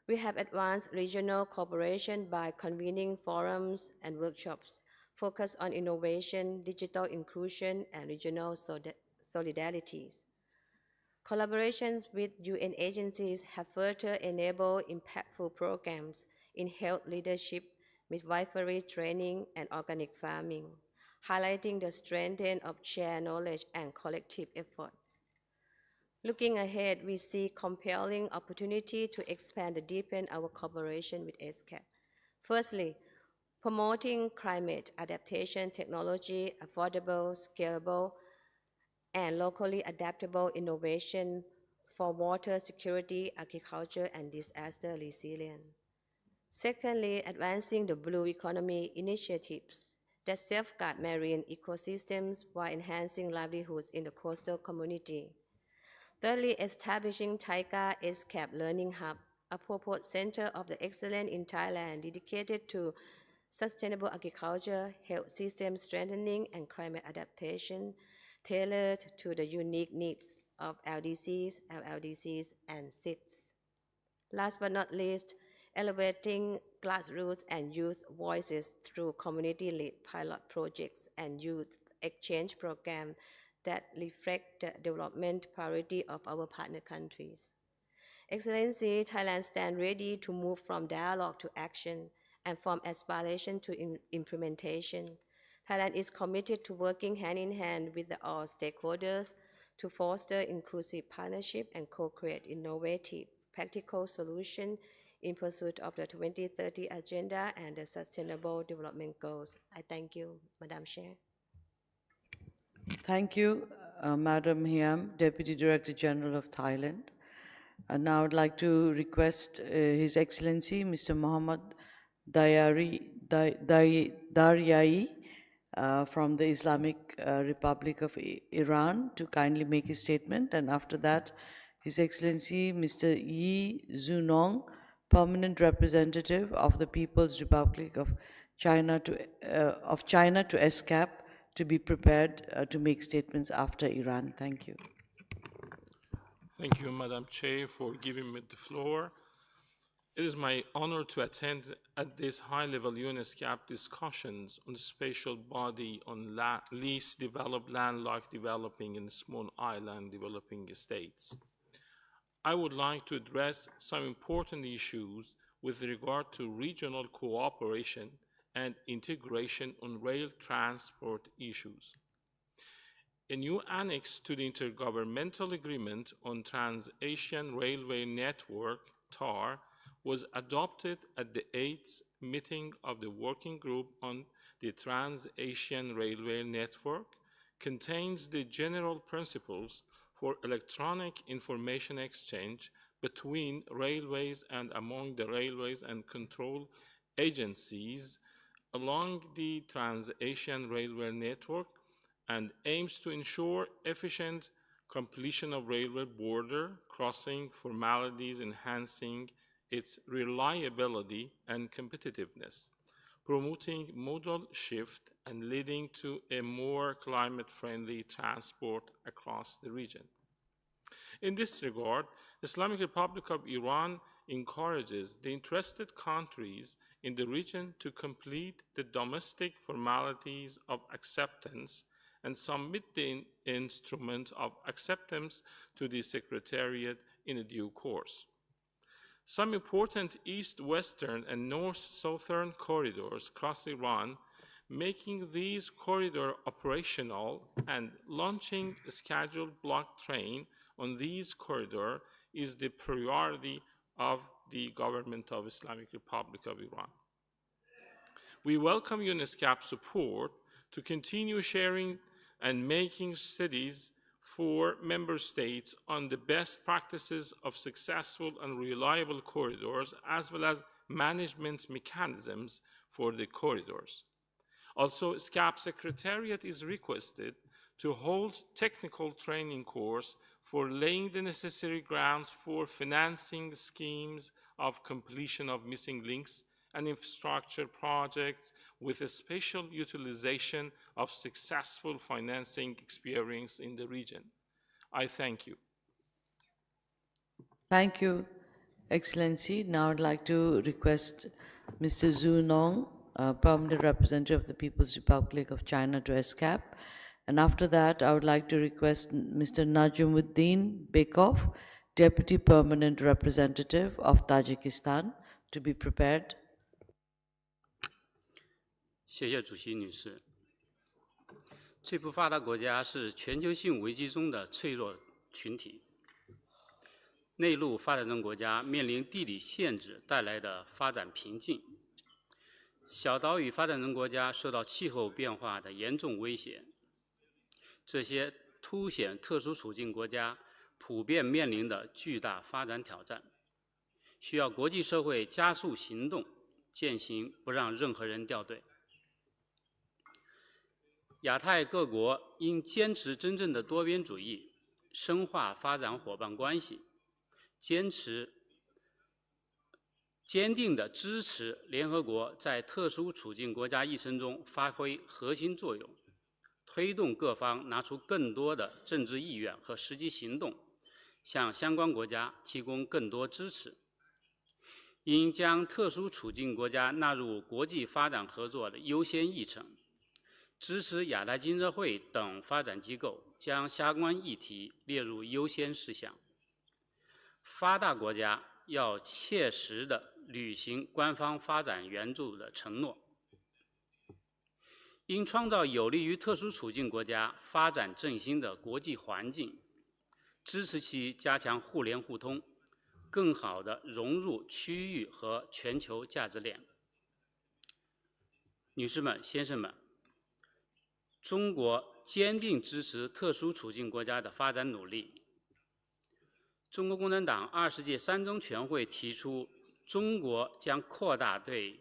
we have advanced regional cooperation by convening forums and workshops focused on innovation, digital inclusion, and regional solidarities. Collaborations with UN agencies have further enabled impactful programs in health leadership, midwifery training, and organic farming, highlighting the strength of shared knowledge and collective efforts. Looking ahead, we see compelling opportunity to expand and deepen our cooperation with ESCAP. Firstly, promoting climate adaptation technology, affordable, scalable, and locally adaptable innovation for water security, agriculture, and disaster resilience. Secondly, advancing the blue economy initiatives that safeguard marine ecosystems while enhancing livelihoods in the coastal community. Thirdly, establishing Taika ESCAP Learning Hub, a purpose center of the excellence in Thailand dedicated to sustainable agriculture, health system strengthening, and climate adaptation, tailored to the unique needs of LDCs, LLDCs, and SIDS. Last but not least, elevating grassroots and youth voices through community-led pilot projects and youth exchange programs that reflect the development priority of our partner countries. Excellency, Thailand stands ready to move from dialogue to action and from aspiration to implementation. Thailand is committed to working hand in hand with all stakeholders to foster inclusive partnership and co-create innovative, practical solutions in pursuit of the 2030 Agenda and the Sustainable Development Goals. I thank you, Madam Chair. Thank you, Madam Hiam, Deputy Director General of Thailand. And now I'd like to request His Excellency, Mr. Mohammad Daryai from the Islamic Republic of Iran to kindly make his statement. And after that, His Excellency, Mr. Yi Zunong, Permanent Representative of the People's Republic of China to ESCAP, to be prepared to make statements after Iran. Thank you. Thank you, Madam Chair, for giving me the floor. It is my honor to attend at this high-level UNESCAP discussions on the spatial body on least developed landlocked developing and small island developing states. I would like to address some important issues with regard to regional cooperation and integration on rail transport issues. A new annex to the Intergovernmental Agreement on Trans-Asian Railway Network, TAR, was adopted at the 8th meeting of the Working Group on the Trans-Asian Railway Network, contains the general principles for electronic information exchange between railways and among the railways and control agencies along the Trans-Asian Railway Network, and aims to ensure efficient completion of railway border crossing formalities, enhancing its reliability and competitiveness, promoting modal shift and leading to a more climate-friendly transport across the region. In this regard, the Islamic Republic of Iran encourages the interested countries in the region to complete the domestic formalities of acceptance and submit the instrument of acceptance to the Secretariat in a due course. Some important east-western and north-southern corridors cross Iran, making these corridors operational and launching a scheduled block train on these corridors is the priority of the government of Islamic Republic of Iran. We welcome UNESCAP's support to continue sharing and making studies for member states on the best practices of successful and reliable corridors, as well as management mechanisms for the corridors. Also, ESCAP Secretariat is requested to hold technical training course for laying the necessary grounds for financing schemes of completion of missing links and infrastructure projects with a special utilization of successful financing experience in the region. I thank you. Thank you, Excellency. Now I'd like to request Mr. Zhu Nong, Permanent Representative of the People's Republic of China, to ESCAP. And after that, I would like to request Mr. Najumuddin Bekov, Deputy Permanent Representative of Tajikistan, to be prepared. 谢谢主席女士。最不发达国家是全球性危机中的脆弱群体。内陆发展中国家面临地理限制带来的发展瓶颈，小岛屿发展中国家受到气候变化的严重威胁。这些凸显特殊处境国家普遍面临的巨大发展挑战，需要国际社会加速行动，践行不让任何人掉队。亚太各国应坚持真正的多边主义，深化发展伙伴关系，坚定地支持联合国在特殊处境国家议程中发挥核心作用，推动各方拿出更多的政治意愿和实际行动，向相关国家提供更多支持。应将特殊处境国家纳入国际发展合作的优先议程，支持亚太经合会等发展机构将相关议题列入优先事项。发达国家要切实地履行官方发展援助的承诺，应创造有利于特殊处境国家发展振兴的国际环境，支持其加强互联互通，更好地融入区域和全球价值链。女士们、先生们，中国坚定支持特殊处境国家的发展努力。中国共产党20届3中全会提出，中国将扩大对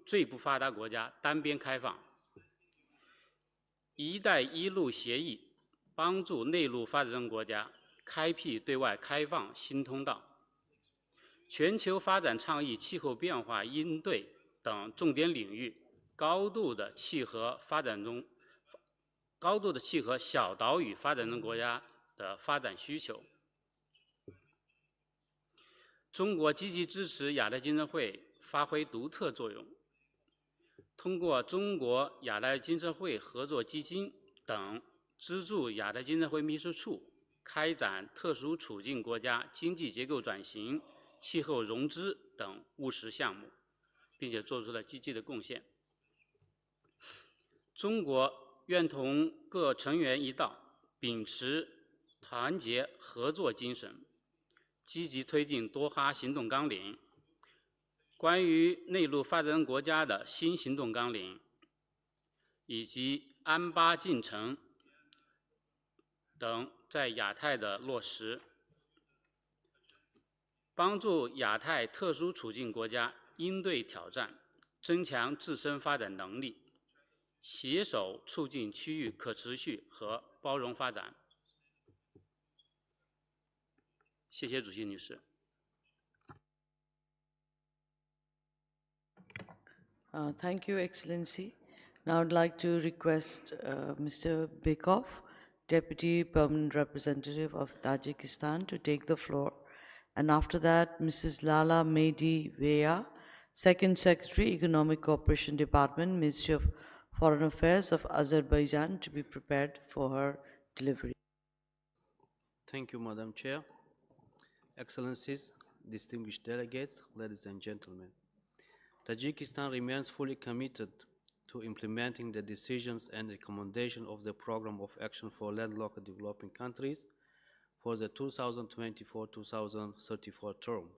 最不发达国家单边开放。“一带一路”协议帮助内陆发展中国家开辟对外开放新通道。全球发展倡议气候变化应对等重点领域，高度的契合小岛屿发展中国家的发展需求。中国积极支持亚太经合会发挥独特作用，通过中国亚太经合会合作基金等资助亚太经合会秘书处开展特殊处境国家经济结构转型、气候融资等务实项目，并且做出了积极的贡献。中国愿同各成员一道，秉持团结合作精神，积极推进多哈行动纲领、关于内陆发展中国家的新行动纲领以及安巴进程等在亚太的落实，帮助亚太特殊处境国家应对挑战，增强自身发展能力，携手促进区域可持续和包容发展。谢谢主席女士。Thank you, Excellency. Now I'd like to request Mr. Bekov, Deputy Permanent Representative of Tajikistan, to take the floor. And after that, Mrs. Lala Mehdi Veya, Second Secretary, Economic Cooperation Department, Ministry of Foreign Affairs of Azerbaijan, to be prepared for her delivery. Thank you, Madam Chair. Excellencies, distinguished delegates, ladies and gentlemen. Tajikistan remains fully committed to implementing the decisions and recommendations of the Program of Action for Landlocked Developing Countries for the 2024-2034 term.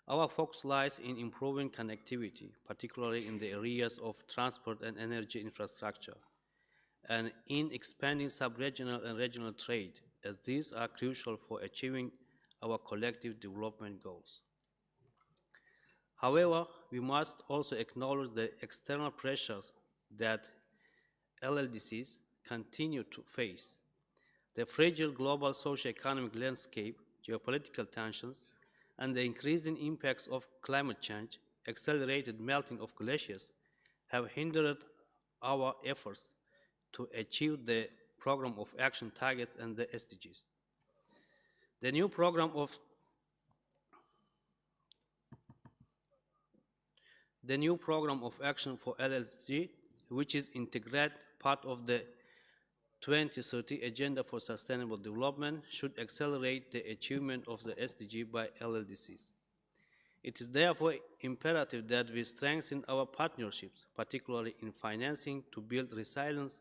Our focus lies in improving connectivity, particularly in the areas of transport and energy infrastructure, and in expanding sub-regional and regional trade, as these are crucial for achieving our collective development goals. However, we must also acknowledge the external pressures that LLDCs continue to face. The fragile global socio-economic landscape, geopolitical tensions, and the increasing impacts of climate change, accelerated melting of glaciers, have hindered our efforts to achieve the Program of Action targets and the SDGs. The new Program of Action for LLC, which is integrated part of the 2030 Agenda for Sustainable Development, should accelerate the achievement of the SDG by LLDCs. It is therefore imperative that we strengthen our partnerships, particularly in financing, to build resilience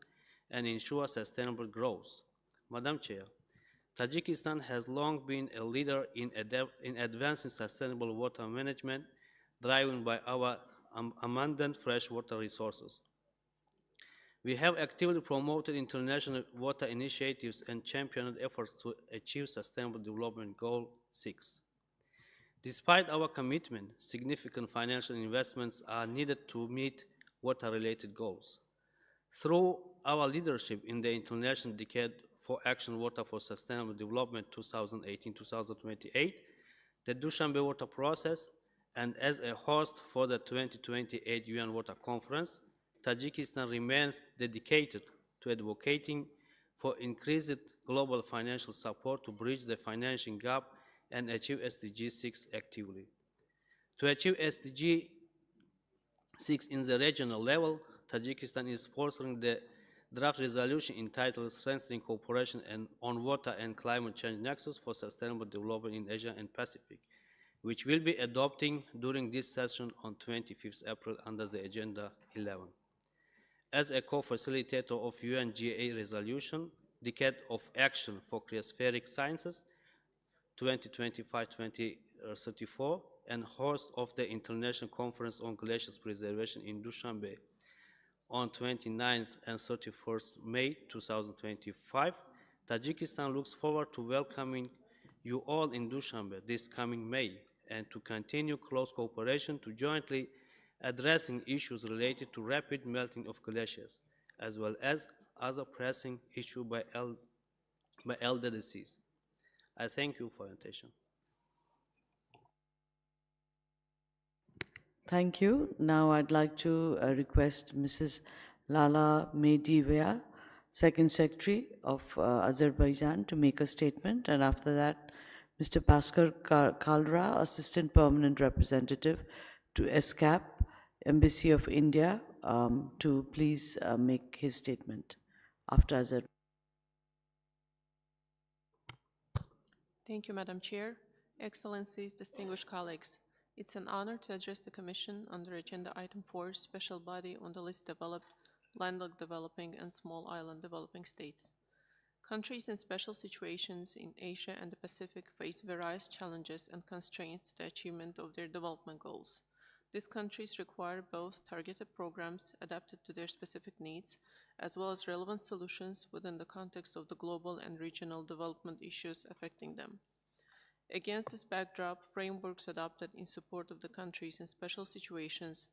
and ensure sustainable growth. Madam Chair, Tajikistan has long been a leader in advancing sustainable water management, driven by our abundant freshwater resources. We have actively promoted international water initiatives and championed efforts to achieve Sustainable Development Goal 6. Despite our commitment, significant financial investments are needed to meet water-related goals. Through our leadership in the International Decade for Action Water for Sustainable Development 2018-2028, the Dushanbe Water Process, and as a host for the 2028 UN Water Conference, Tajikistan remains dedicated to advocating for increased global financial support to bridge the financing gap and achieve SDG 6 actively. To achieve SDG 6 in the regional level, Tajikistan is sponsoring the draft resolution entitled Strengthening Cooperation on Water and Climate Change Nexus for Sustainable Development in Asia and Pacific, which will be adopting during this session on 25th April under the Agenda 11. As a co-facilitator of UNGA resolution, Decade of Action for Cryospheric Sciences 2025-2034, and host of the International Conference on Glaciers Preservation in Dushanbe on 29th and 31st May 2025, Tajikistan looks forward to welcoming you all in Dushanbe this coming May and to continue close cooperation to jointly addressing issues related to rapid melting of glaciers, as well as other pressing issues by LDCs. I thank you for your attention. Thank you. Now I'd like to request Mrs. Lala Medivaya, Second Secretary of Azerbaijan, to make a statement, and after that, Mr. Bhaskar Kalra, Assistant Permanent Representative to ESCAP, Embassy of India, to please make his statement after Azerbaijan. Thank you, Madam Chair. Excellencies, distinguished colleagues. It's an honor to address the Commission under Agenda Item 4, Special Body on the Least Developed, Landlocked Developing, and Small Island Developing States. Countries in special situations in Asia and the Pacific face various challenges and constraints to the achievement of their development goals. These countries require both targeted programs adapted to their specific needs, as well as relevant solutions within the context of the global and regional development issues affecting them. Against this backdrop, frameworks adopted in support of the countries in special situations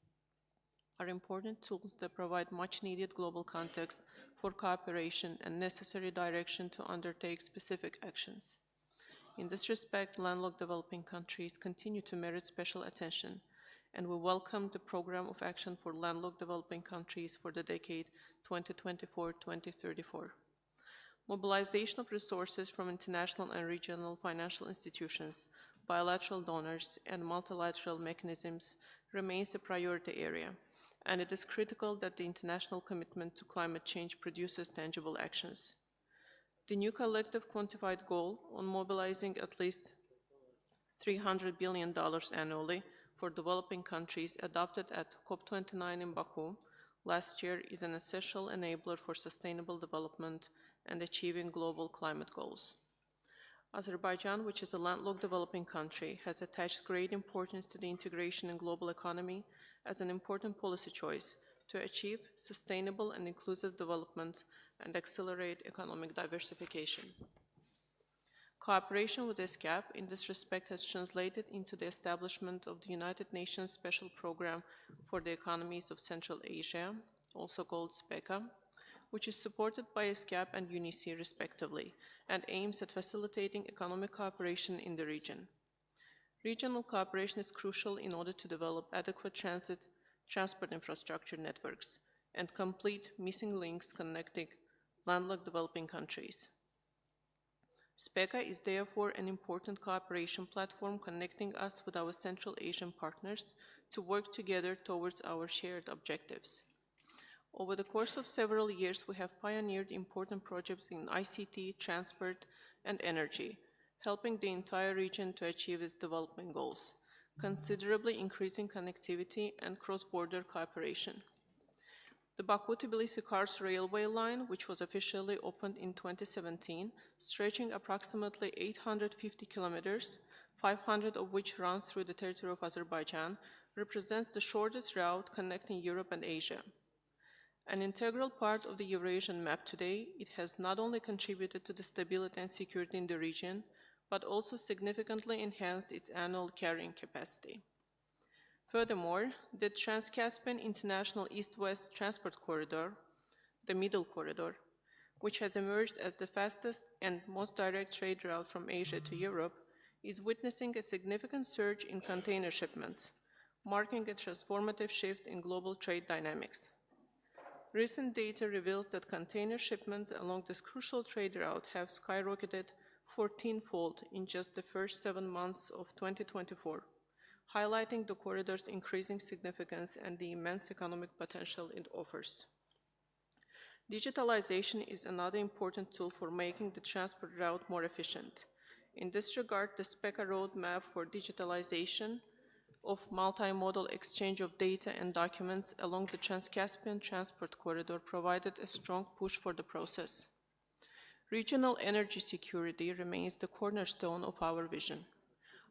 are important tools that provide much-needed global context for cooperation and necessary direction to undertake specific actions. In this respect, landlocked developing countries continue to merit special attention, and we welcome the Program of Action for Landlocked Developing Countries for the decade 2024-2034. Mobilization of resources from international and regional financial institutions, bilateral donors, and multilateral mechanisms remains a priority area, and it is critical that the international commitment to climate change produces tangible actions. The new collective quantified goal on mobilizing at least $300 billion annually for developing countries adopted at COP29 in Baku last year is an essential enabler for sustainable development and achieving global climate goals. Azerbaijan, which is a landlocked developing country, has attached great importance to the integration in global economy as an important policy choice to achieve sustainable and inclusive development and accelerate economic diversification. Cooperation with ESCAP in this respect has translated into the establishment of the United Nations Special Program for the Economies of Central Asia, also called SPECA, which is supported by ESCAP and UNICE respectively, and aims at facilitating economic cooperation in the region. Regional cooperation is crucial in order to develop adequate transport infrastructure networks and complete missing links connecting landlocked developing countries. SPECA is therefore an important cooperation platform connecting us with our Central Asian partners to work together towards our shared objectives. Over the course of several years, we have pioneered important projects in ICT, transport, and energy, helping the entire region to achieve its development goals, considerably increasing connectivity and cross-border cooperation. The Baku-Tbilisi-Kars railway line, which was officially opened in 2017, stretching approximately 850 kilometers, 500 of which run through the territory of Azerbaijan, represents the shortest route connecting Europe and Asia. An integral part of the Eurasian map today, it has not only contributed to the stability and security in the region, but also significantly enhanced its annual carrying capacity. Furthermore, the Trans-Caspian International East-West Transport Corridor, the Middle Corridor, which has emerged as the fastest and most direct trade route from Asia to Europe, is witnessing a significant surge in container shipments, marking a transformative shift in global trade dynamics. Recent data reveals that container shipments along this crucial trade route have skyrocketed 14-fold in just the first 7 months of 2024, highlighting the corridor's increasing significance and the immense economic potential it offers. Digitalization is another important tool for making the transport route more efficient. In this regard, the SPECA roadmap for digitalization of multimodal exchange of data and documents along the Trans-Caspian Transport Corridor provided a strong push for the process. Regional energy security remains the cornerstone of our vision.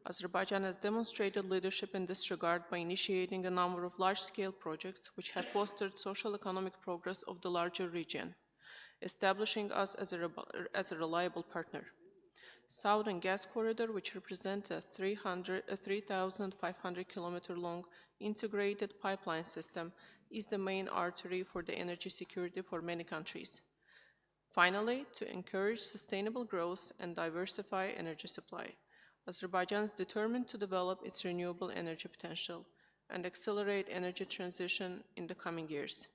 Azerbaijan has demonstrated leadership in this regard by initiating a number of large-scale projects which have fostered social-economic progress of the larger region, establishing us as a reliable partner. Southern Gas Corridor, which represents a 3,500 kilometer long integrated pipeline system, is the main artery for the energy security for many countries. Finally, to encourage sustainable growth and diversify energy supply, Azerbaijan is determined to develop its renewable energy potential and accelerate energy transition in the coming years.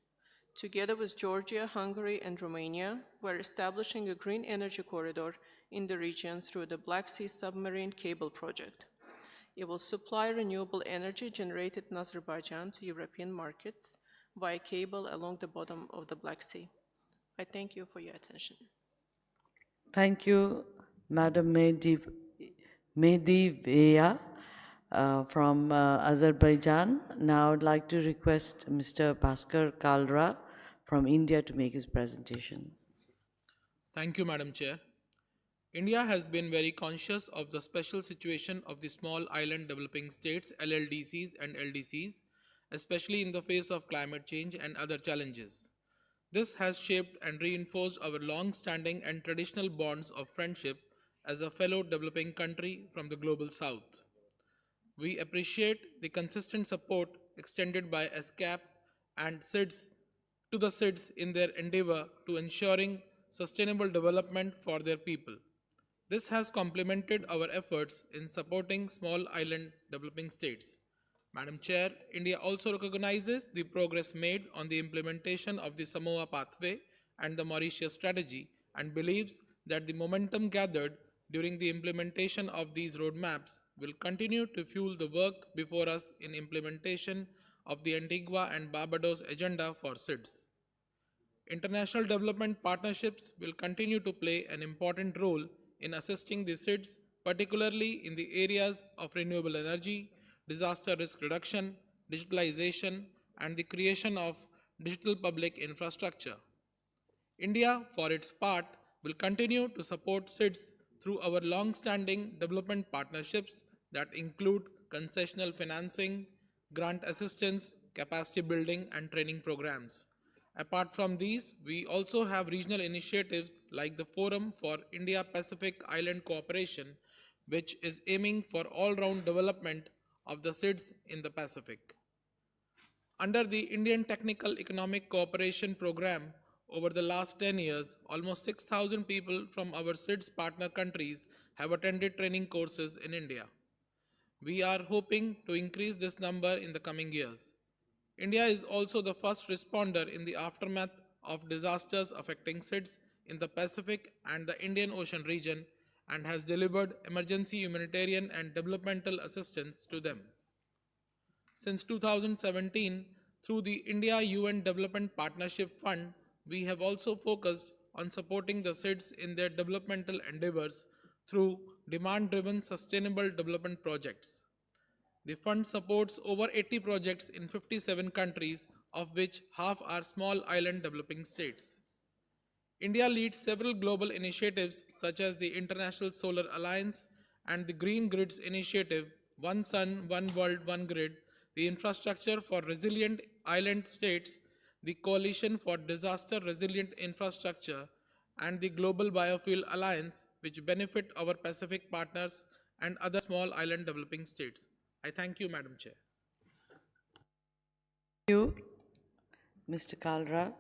Together with Georgia, Hungary, and Romania, we're establishing a green energy corridor in the region through the Black Sea Submarine Cable Project. It will supply renewable energy generated in Azerbaijan to European markets via cable along the bottom of the Black Sea. I thank you for your attention. Thank you, Madam Medivaya from Azerbaijan. Now I'd like to request Mr. Bhaskar Kalra from India to make his presentation. Thank you, Madam Chair. India has been very conscious of the special situation of the small island developing states, LLDCs and LDCs, especially in the face of climate change and other challenges. This has shaped and reinforced our long-standing and traditional bonds of friendship as a fellow developing country from the global south. We appreciate the consistent support extended by ESCAP and SIDS to the SIDS in their endeavor to ensuring sustainable development for their people. This has complemented our efforts in supporting small island developing states. Madam Chair, India also recognizes the progress made on the implementation of the Samoa Pathway and the Mauritius Strategy and believes that the momentum gathered during the implementation of these roadmaps will continue to fuel the work before us in implementation of the Antigua and Barbados agenda for SIDS. International development partnerships will continue to play an important role in assisting the SIDS, particularly in the areas of renewable energy, disaster risk reduction, digitalization, and the creation of digital public infrastructure. India, for its part, will continue to support SIDS through our long-standing development partnerships that include concessional financing, grant assistance, capacity building, and training programs. Apart from these, we also have regional initiatives like the Forum for India-Pacific Island Cooperation, which is aiming for all-round development of the SIDS in the Pacific. Under the Indian Technical Economic Cooperation Program, over the last 10 years, almost 6,000 people from our SIDS partner countries have attended training courses in India. We are hoping to increase this number in the coming years. India is also the first responder in the aftermath of disasters affecting SIDS in the Pacific and the Indian Ocean region and has delivered emergency humanitarian and developmental assistance to them. Since 2017, through the India-UN Development Partnership Fund, we have also focused on supporting the SIDS in their developmental endeavors through demand-driven sustainable development projects. The fund supports over 80 projects in 57 countries, of which half are small island developing states. India leads several global initiatives such as the International Solar Alliance and the Green Grids Initiative, One Sun, One World, One Grid, the Infrastructure for Resilient Island States, the Coalition for Disaster Resilient Infrastructure, and the Global Biofuel Alliance, which benefit our Pacific partners and other small island developing states. I thank you, Madam Chair. Thank you, Mr. Kalra.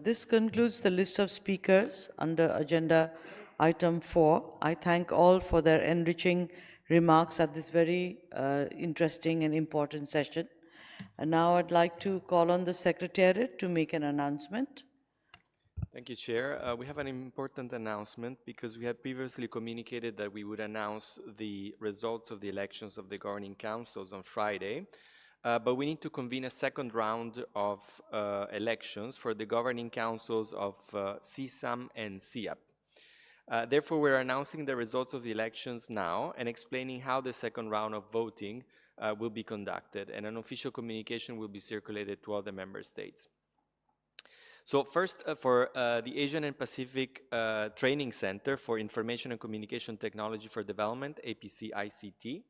This concludes the list of speakers under agenda item 4. I thank all for their enriching remarks at this very interesting and important session. And now I'd like to call on the Secretariat to make an announcement. Thank you, Chair. We have an important announcement because we had previously communicated that we would announce the results of the elections of the governing councils on Friday, but we need to convene a second round of elections for the governing councils of CSAM and CIAP. Therefore, we're announcing the results of the elections now and explaining how the second round of voting will be conducted, and an official communication will be circulated to all the member states. So first, for the Asian and Pacific Training Center for Information and Communication Technology for Development, APC-ICT,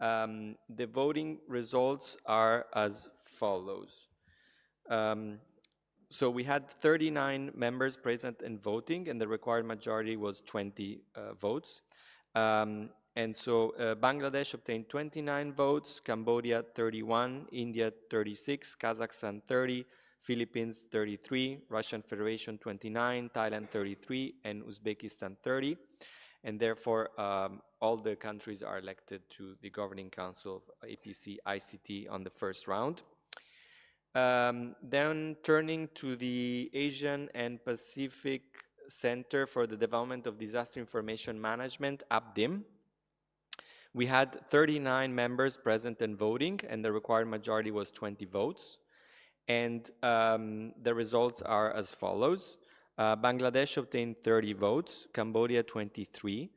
the voting results are as follows. So we had 39 members present and voting, and the required majority was 20 votes. And so Bangladesh obtained 29 votes, Cambodia 31, India 36, Kazakhstan 30, Philippines 33, Russian Federation 29, Thailand 33, and Uzbekistan 30. And therefore, all the countries are elected to the Governing Council of APC-ICT on the first round. Then turning to the Asian and Pacific Center for the Development of Disaster Information Management, APDIM, we had 39 members present and voting, and the required majority was 20 votes. And the results are as follows. Bangladesh obtained 30 votes, Cambodia 23,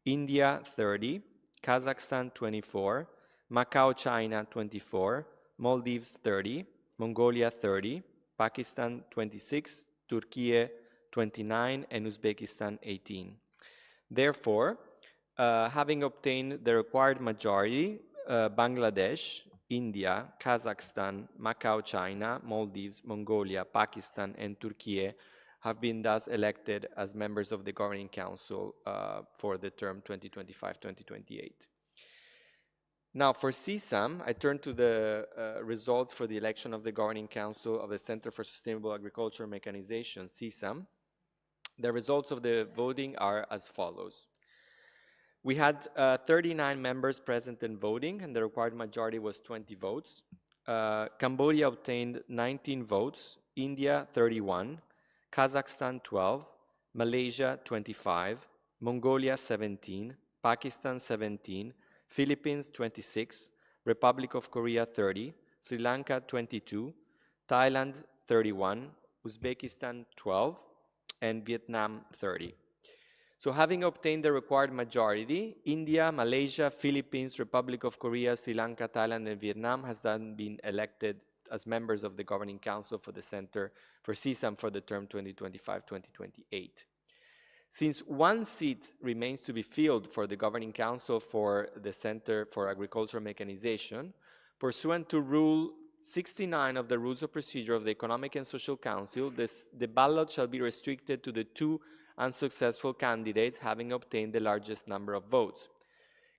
India 30, Kazakhstan 24, Macau, China 24, Maldives 30, Mongolia 30, Pakistan 26, Turkey 29, and Uzbekistan 18. Therefore, having obtained the required majority, Bangladesh, India, Kazakhstan, Macau, China, Maldives, Mongolia, Pakistan, and Turkey have been thus elected as members of the Governing Council for the term 2025-2028. Now for CSAM, I turn to the results for the election of the Governing Council of the Center for Sustainable Agriculture Mechanization, CSAM. The results of the voting are as follows. We had 39 members present and voting, and the required majority was 20 votes. Cambodia obtained 19 votes, India 31, Kazakhstan 12, Malaysia 25, Mongolia 17, Pakistan 17, Philippines 26, Republic of Korea 30, Sri Lanka 22, Thailand 31, Uzbekistan 12, and Vietnam 30. So having obtained the required majority, India, Malaysia, Philippines, Republic of Korea, Sri Lanka, Thailand, and Vietnam has then been elected as members of the Governing Council for the Center for CSAM for the term 2025-2028. Since one seat remains to be filled for the Governing Council for the Center for Agricultural Mechanization, pursuant to Rule 69 of the Rules of Procedure of the Economic and Social Council, the ballot shall be restricted to the two unsuccessful candidates having obtained the largest number of votes.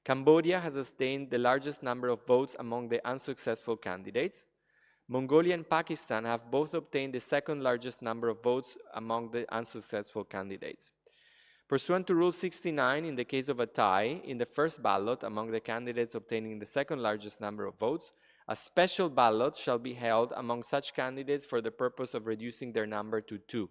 Cambodia has obtained the largest number of votes among the unsuccessful candidates. Mongolia and Pakistan have both obtained the second largest number of votes among the unsuccessful candidates. Pursuant to Rule 69, in the case of a tie in the first ballot among the candidates obtaining the second largest number of votes, a special ballot shall be held among such candidates for the purpose of reducing their number to 2.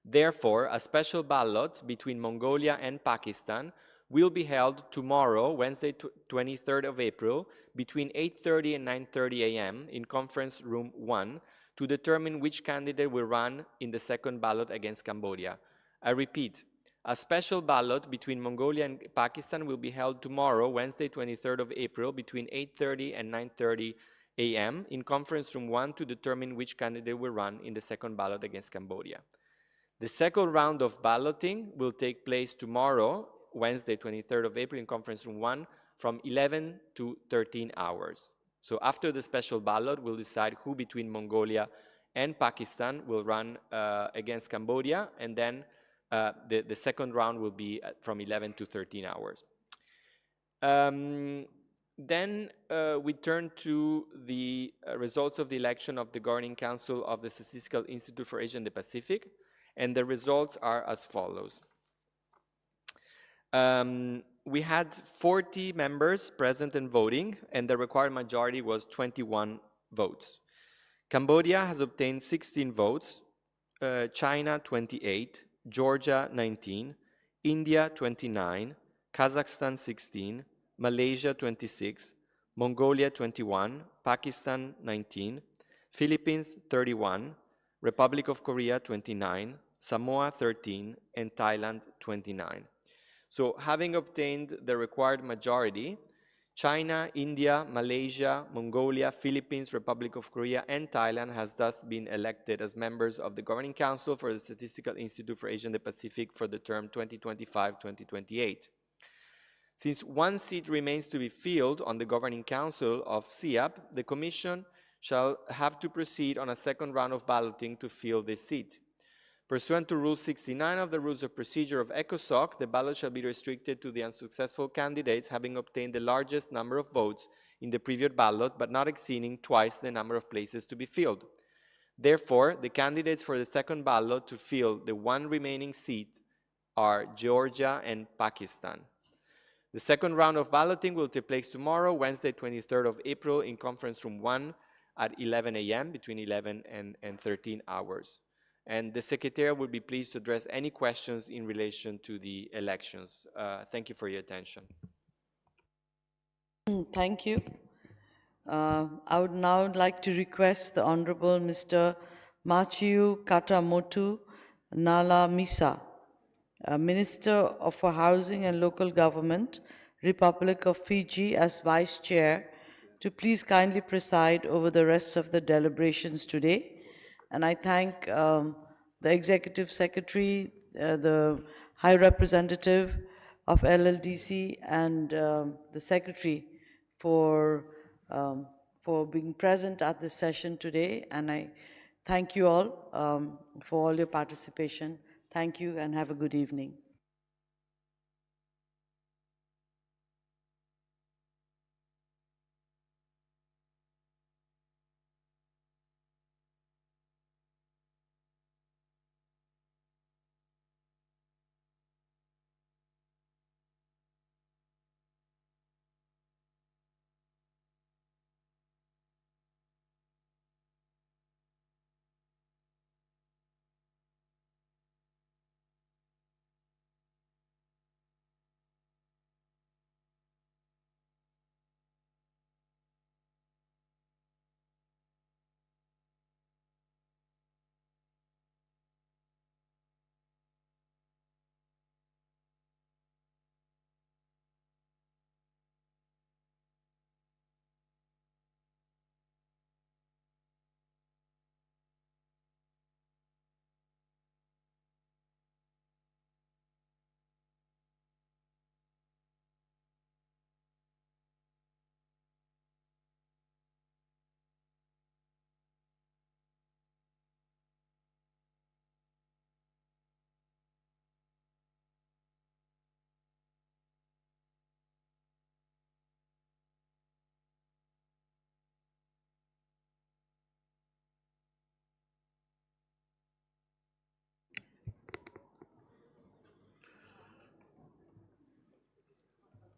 Therefore, a special ballot between Mongolia and Pakistan will be held tomorrow, Wednesday, 23rd of April, between 8:30 and 9:30 a.m. in Conference Room 1 to determine which candidate will run in the second ballot against Cambodia. I repeat, a special ballot between Mongolia and Pakistan will be held tomorrow, Wednesday, 23rd of April, between 8:30 and 9:30 a.m. in Conference Room 1 to determine which candidate will run in the second ballot against Cambodia. The second round of balloting will take place tomorrow, Wednesday, 23rd of April, in Conference Room 1 from 11 to 13 hours. So after the special ballot, we'll decide who between Mongolia and Pakistan will run against Cambodia, and then the second round will be from 11 to 13 hours. Then we turn to the results of the election of the Governing Council of the Statistical Institute for Asia and the Pacific, and the results are as follows. We had 40 members present and voting, and the required majority was 21 votes. Cambodia has obtained 16 votes, China 28, Georgia 19, India 29, Kazakhstan 16, Malaysia 26, Mongolia 21, Pakistan 19, Philippines 31, Republic of Korea 29, Samoa 13, and Thailand 29. So having obtained the required majority, China, India, Malaysia, Mongolia, Philippines, Republic of Korea, and Thailand has thus been elected as members of the Governing Council for the Statistical Institute for Asia and the Pacific for the term 2025-2028. Since one seat remains to be filled on the Governing Council of SIAP, the Commission shall have to proceed on a second round of balloting to fill this seat. Pursuant to Rule 69 of the Rules of Procedure of ECOSOC, the ballot shall be restricted to the unsuccessful candidates having obtained the largest number of votes in the previous ballot, but not exceeding twice the number of places to be filled. Therefore, the candidates for the second ballot to fill the one remaining seat are Georgia and Pakistan. The second round of balloting will take place tomorrow, Wednesday, 23rd of April, in Conference Room 1 at 11 a.m., between 11 and 13 hours. And the Secretariat will be pleased to address any questions in relation to the elections. Thank you for your attention. Thank you. I would now like to request the Honorable Mr. Machiu Katamotu Nala Misa, Minister for Housing and Local Government, Republic of Fiji, as Vice Chair, to please kindly preside over the rest of the deliberations today. And I thank the Executive Secretary, the High Representative of LLDC, and the Secretary for being present at this session today. And I thank you all for all your participation. Thank you and have a good evening.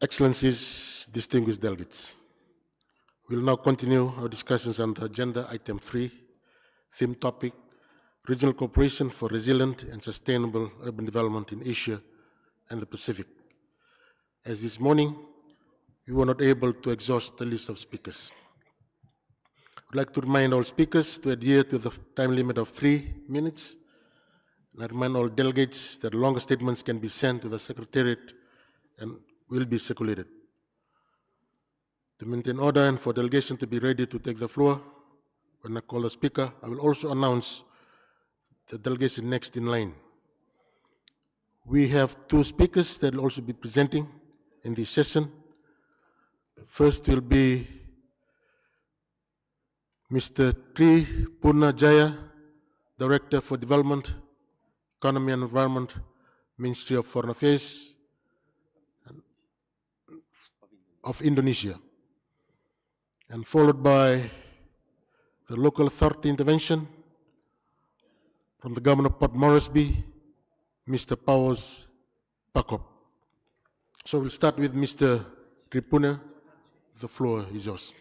Excellencies, distinguished delegates, we will now continue our discussions on the agenda item 3, theme topic, Regional Cooperation for Resilient and Sustainable Urban Development in Asia and the Pacific. As this morning, we were not able to exhaust the list of speakers. I'd like to remind all speakers to adhere to the time limit of 3 minutes. And I remind all delegates that longer statements can be sent to the Secretariat and will be circulated. To maintain order and for delegation to be ready to take the floor, when I call the speaker, I will also announce the delegation next in line. We have 2 speakers that will also be presenting in this session. First will be Mr. Tri Purnajaya, Director for Development, Economy and Environment, Ministry of Foreign Affairs of Indonesia, and followed by the local authority intervention from the Governor of Port Moresby, Mr. Powers Pakop. So we'll start with Mr. Tripuna. The floor is yours.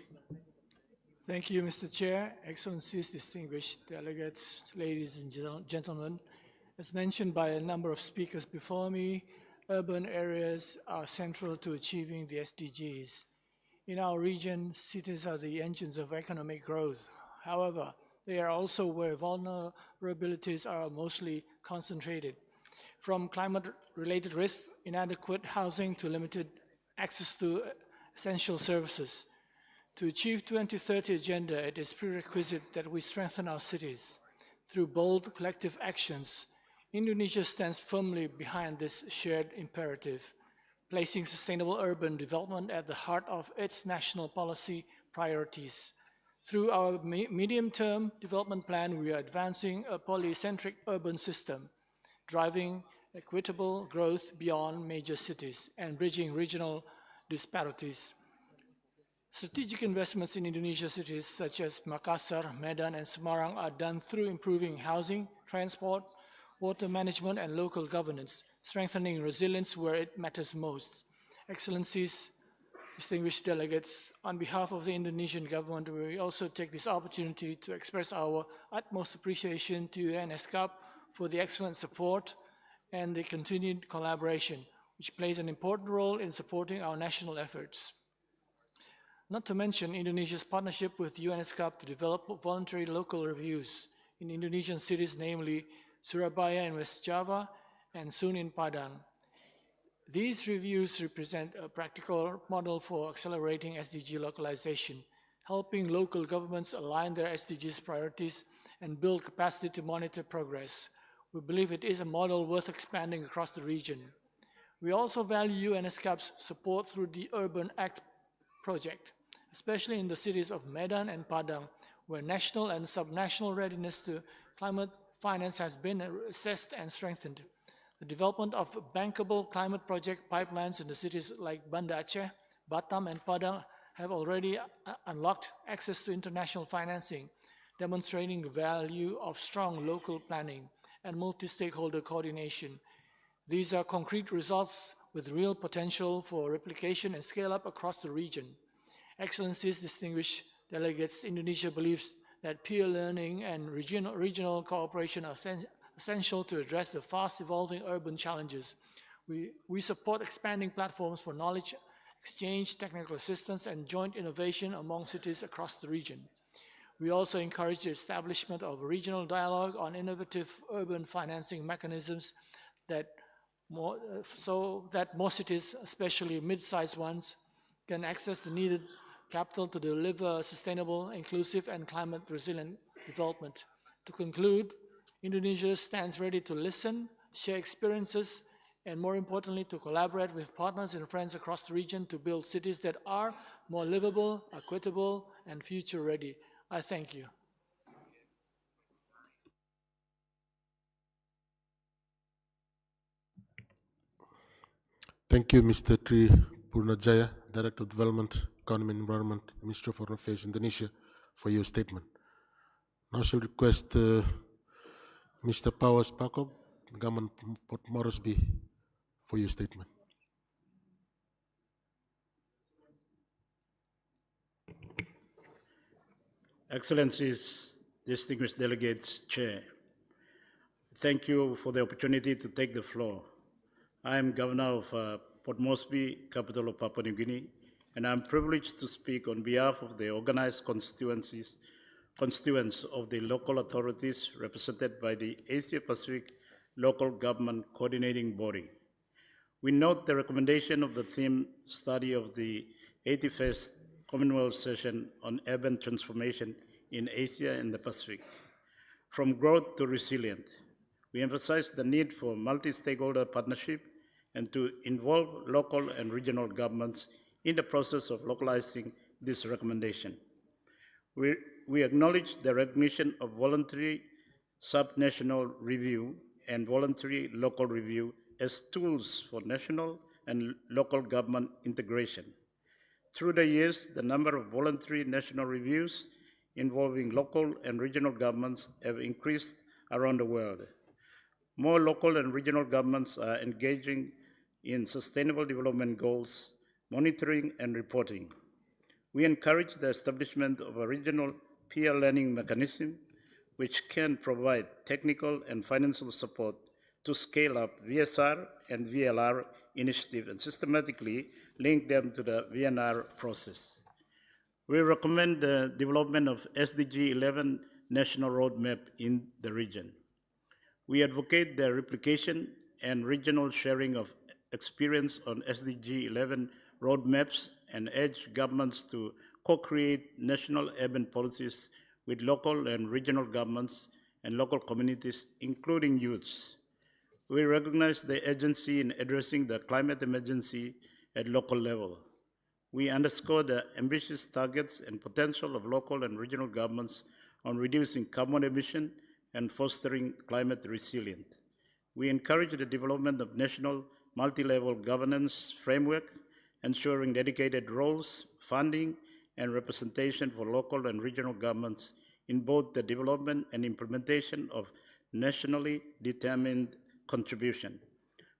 Thank you, Mr. Chair, Excellencies, distinguished delegates, ladies and gentlemen. As mentioned by a number of speakers before me, urban areas are central to achieving the SDGs. In our region, cities are the engines of economic growth. However, they are also where vulnerabilities are mostly concentrated. From climate-related risks, inadequate housing, to limited access to essential services. To achieve 2030 agenda, it is prerequisite that we strengthen our cities. Through bold collective actions, Indonesia stands firmly behind this shared imperative, placing sustainable urban development at the heart of its national policy priorities. Through our medium-term development plan, we are advancing a polycentric urban system, driving equitable growth beyond major cities and bridging regional disparities. Strategic investments in Indonesia's cities such as Makassar, Medan, and Semarang are done through improving housing, transport, water management, and local governance, strengthening resilience where it matters most. Excellencies, distinguished delegates, on behalf of the Indonesian government, we also take this opportunity to express our utmost appreciation to ESCAP for the excellent support and the continued collaboration, which plays an important role in supporting our national efforts. Not to mention Indonesia's partnership with ESCAP to develop voluntary local reviews in Indonesian cities, namely Surabaya in West Java and soon in Padang. These reviews represent a practical model for accelerating SDG localization, helping local governments align their SDGs priorities and build capacity to monitor progress. We believe it is a model worth expanding across the region. We also value ESCAP's support through the Urban Act project, especially in the cities of Medan and Padang, where national and subnational readiness to climate finance has been assessed and strengthened. The development of bankable climate project pipelines in the cities like Banda Aceh, Batam, and Padang have already unlocked access to international financing, demonstrating the value of strong local planning and multi-stakeholder coordination. These are concrete results with real potential for replication and scale-up across the region. Excellencies, distinguished delegates, Indonesia believes that peer learning and regional cooperation are essential to address the fast-evolving urban challenges. We support expanding platforms for knowledge exchange, technical assistance, and joint innovation among cities across the region. We also encourage the establishment of a regional dialogue on innovative urban financing mechanisms so that more cities, especially mid-sized ones, can access the needed capital to deliver sustainable, inclusive, and climate-resilient development. To conclude, Indonesia stands ready to listen, share experiences, and more importantly, to collaborate with partners and friends across the region to build cities that are more livable, equitable, and future-ready. I thank you. Thank you, Mr. Tri Purnajaya, Director of Development, Economy and Environment, Ministry of Foreign Affairs, Indonesia, for your statement. Now I shall request Mr. Powers Pakop, Government Port Moresby, for your statement. Excellencies, distinguished delegates, Chair, thank you for the opportunity to take the floor. I am Governor of Port Moresby, capital of Papua New Guinea, and I'm privileged to speak on behalf of the organized constituents of the local authorities represented by the Asia Pacific Local Government Coordinating Body. We note the recommendation of the theme study of the 81st Commonwealth Session on Urban Transformation in Asia and the Pacific. From growth to resilient, we emphasize the need for multi-stakeholder partnership and to involve local and regional governments in the process of localizing this recommendation. We acknowledge the recognition of voluntary subnational review and voluntary local review as tools for national and local government integration. Through the years, the number of voluntary national reviews involving local and regional governments have increased around the world. More local and regional governments are engaging in sustainable development goals, monitoring and reporting. We encourage the establishment of a regional peer learning mechanism which can provide technical and financial support to scale up VSR and VLR initiatives and systematically link them to the VNR process. We recommend the development of SDG 11 national roadmap in the region. We advocate the replication and regional sharing of experience on SDG 11 roadmaps and urge governments to co-create national urban policies with local and regional governments and local communities, including youths. We recognize the urgency in addressing the climate emergency at local level. We underscore the ambitious targets and potential of local and regional governments on reducing carbon emission and fostering climate resilience. We encourage the development of national multi-level governance framework, ensuring dedicated roles, funding, and representation for local and regional governments in both the development and implementation of nationally determined contribution.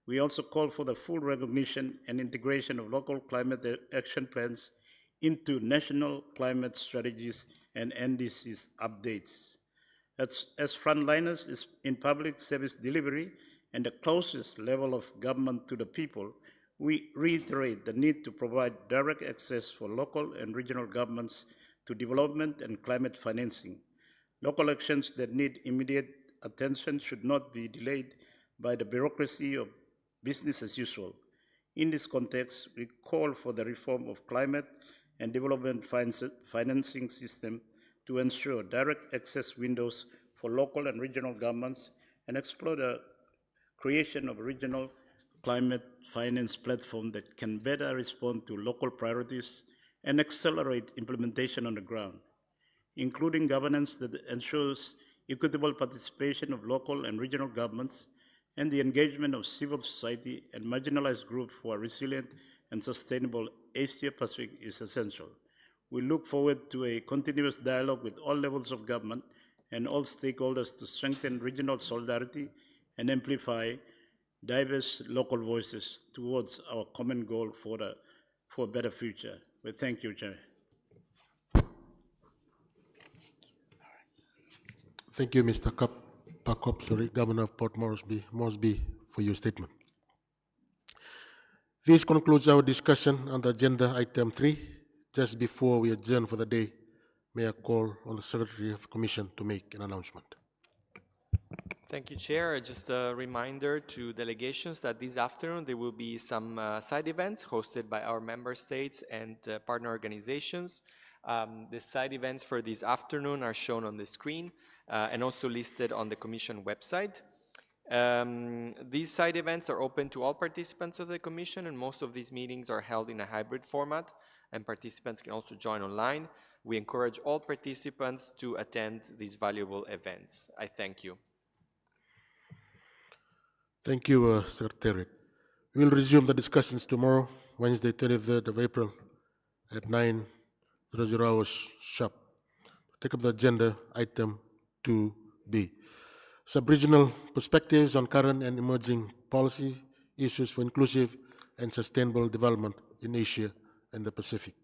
We also call for the full recognition and integration of local climate action plans into national climate strategies and NDCs updates. As frontliners in public service delivery and the closest level of government to the people, we reiterate the need to provide direct access for local and regional governments to development and climate financing. Local actions that need immediate attention should not be delayed by the bureaucracy of business as usual. In this context, we call for the reform of climate and development financing system to ensure direct access windows for local and regional governments and explore the creation of a regional climate finance platform that can better respond to local priorities and accelerate implementation on the ground, including governance that ensures equitable participation of local and regional governments and the engagement of civil society and marginalized groups for a resilient and sustainable Asia-Pacific is essential. We look forward to a continuous dialogue with all levels of government and all stakeholders to strengthen regional solidarity and amplify diverse local voices towards our common goal for a better future. Well, thank you, Chair. Thank you, Mr. Pakop, Governor of Port Moresby, for your statement. This concludes our discussion on the agenda item 3. Just before we adjourn for the day, may I call on the Secretary of the Commission to make an announcement. Thank you, Chair. Just a reminder to delegations that this afternoon there will be some side events hosted by our member states and partner organizations. The side events for this afternoon are shown on the screen and also listed on the Commission website. These side events are open to all participants of the Commission, and most of these meetings are held in a hybrid format, and participants can also join online. We encourage all participants to attend these valuable events. I thank you. Thank you, Secretary. We will resume the discussions tomorrow, Wednesday, 23rd of April at 9:00 hours sharp. Take up the agenda item 2B. Sub-regional perspectives on current and emerging policy issues for inclusive and sustainable development in Asia and the Pacific.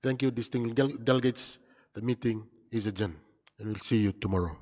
Thank you, distinguished delegates. The meeting is adjourned, and we'll see you tomorrow.